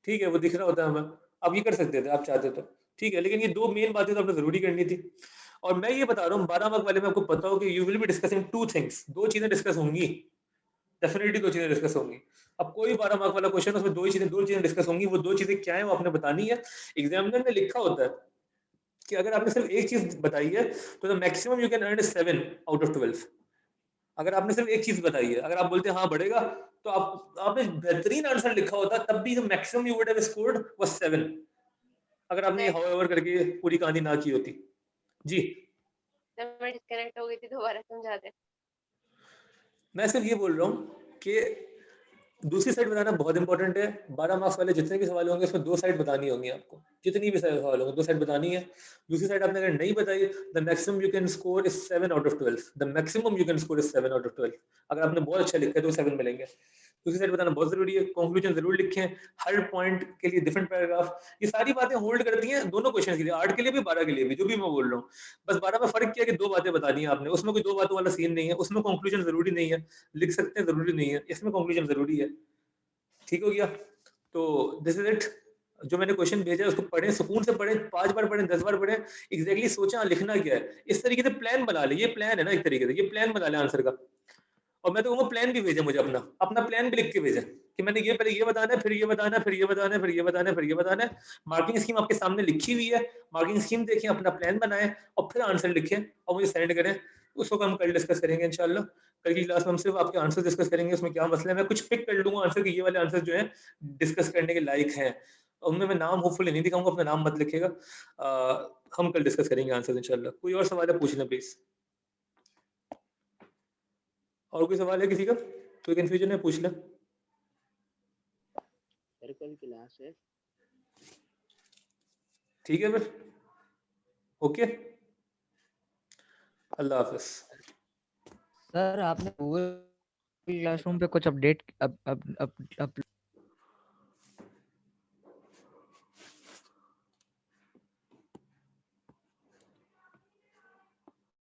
Speaker 1: ठीक है, वो दिख रहा होता है हमें। आप ये कर सकते थे आप चाहते तो, ठीक है। लेकिन ये दो मेन बातें तो आपने जरूरी करनी थी। और मैं ये बता रहा हूँ 12 मार्क वाले में आपको पता हो कि you will be discussing two things, दो चीजें डिस्कस होंगी, डेफिनेटली दो चीजें डिस्कस होंगी। अब कोई 12 मार्क वाला क्वेश्चन, उसमें दो चीजें डिस्कस होंगी। वो दो चीजें क्या है वो आपने बतानी है। एग्जामिनर ने लिखा होता है कि अगर आपने सिर्फ एक चीज बताई है तो the maximum you can earn 7 out of 12। अगर आपने सिर्फ एक चीज बताई है, अगर आप बोलते हैं हाँ बढ़ेगा, तो आपने बेहतरीन आंसर लिखा होता, तब भी the maximum you would have scored was 7, अगर आपने हाउएवर करके पूरी कहानी ना की होती। जी
Speaker 2: मैं डिस्कनेक्ट हो गई थी, दोबारा समझा दे।
Speaker 1: मैं सिर्फ ये बोल रहा हूँ कि दूसरी साइड बताना बहुत इंपॉर्टेंट है। 12 मार्क्स वाले जितने भी सवाल होंगे उसमें दो साइड बतानी होंगी आपको, जितनी भी सवाल होंगे दो साइड बतानी है। दूसरी साइड आपने अगर नहीं बताई, the maximum you can score is 7 out of 12। The maximum you can score is 7 out of 12। अगर आपने बहुत अच्छा लिखा है तो 7 मिलेंगे। दूसरी साइड बताना बहुत जरूरी है। कंक्लूजन जरूर लिखें, हर पॉइंट के लिए डिफरेंट पैराग्राफ। ये सारी बातें होल्ड करती हैं दोनों क्वेश्चन के लिए, 8 के लिए भी 12 के लिए भी, जो भी मैं बोल रहा हूँ। बस 12 में फर्क किया कि दो बातें बतानी है आपने, उसमें कोई दो बातों वाला सीन नहीं है। उसमें कंक्लूजन जरूरी नहीं है, लिख सकते हैं, जरूरी नहीं है। इसमें कंक्लूजन जरूरी है। ठीक हो गया? तो दिस इज इट। जो मैंने क्वेश्चन भेजा है उसको पढ़ें, सुकून से पढ़ें, 5 बार पढ़ें, 10 बार पढ़ें, एग्जैक्टली सोचा लिखना क्या है। इस तरीके से प्लान बना ले, ये प्लान है ना, एक तरीके से ये प्लान बना ले आंसर का। और मैं तो वो प्लान भी भेजा, मुझे अपना प्लान भी लिख के भेजा कि मैंने ये पहले ये बताना है, फिर ये बताना है, फिर ये बताना है, फिर ये बताना है, फिर ये बताना है। मार्किंग स्कीम आपके सामने लिखी हुई है, मार्किंग स्कीम देखें, अपना प्लान बनाएं और फिर आंसर लिखें और मुझे सेंड करें। उसको हम कल डिस्कस करेंगे इंशाल्लाह। कल की क्लास में हम सिर्फ आपके आंसर डिस्कस करेंगे, उसमें क्या मसला है मैं कुछ पिक कर लूंगा आंसर के, ये वाले आंसर जो है डिस्कस करने के लायक हैं। उनमें मैं नाम होपफुली नहीं दिखाऊंगा, अपना नाम मत लिखेगा। हम कल डिस्कस करेंगे आंसर इंशाल्लाह। कोई और सवाल है पूछ लें प्लीज। और कोई सवाल है किसी का? कोई कंफ्यूजन है पूछ लें।
Speaker 9: सर कल क्लास है।
Speaker 1: ठीक है फिर, ओके। अल्लाह हाफिज।
Speaker 4: सर आपने गूगल क्लासरूम पे कुछ अपडेट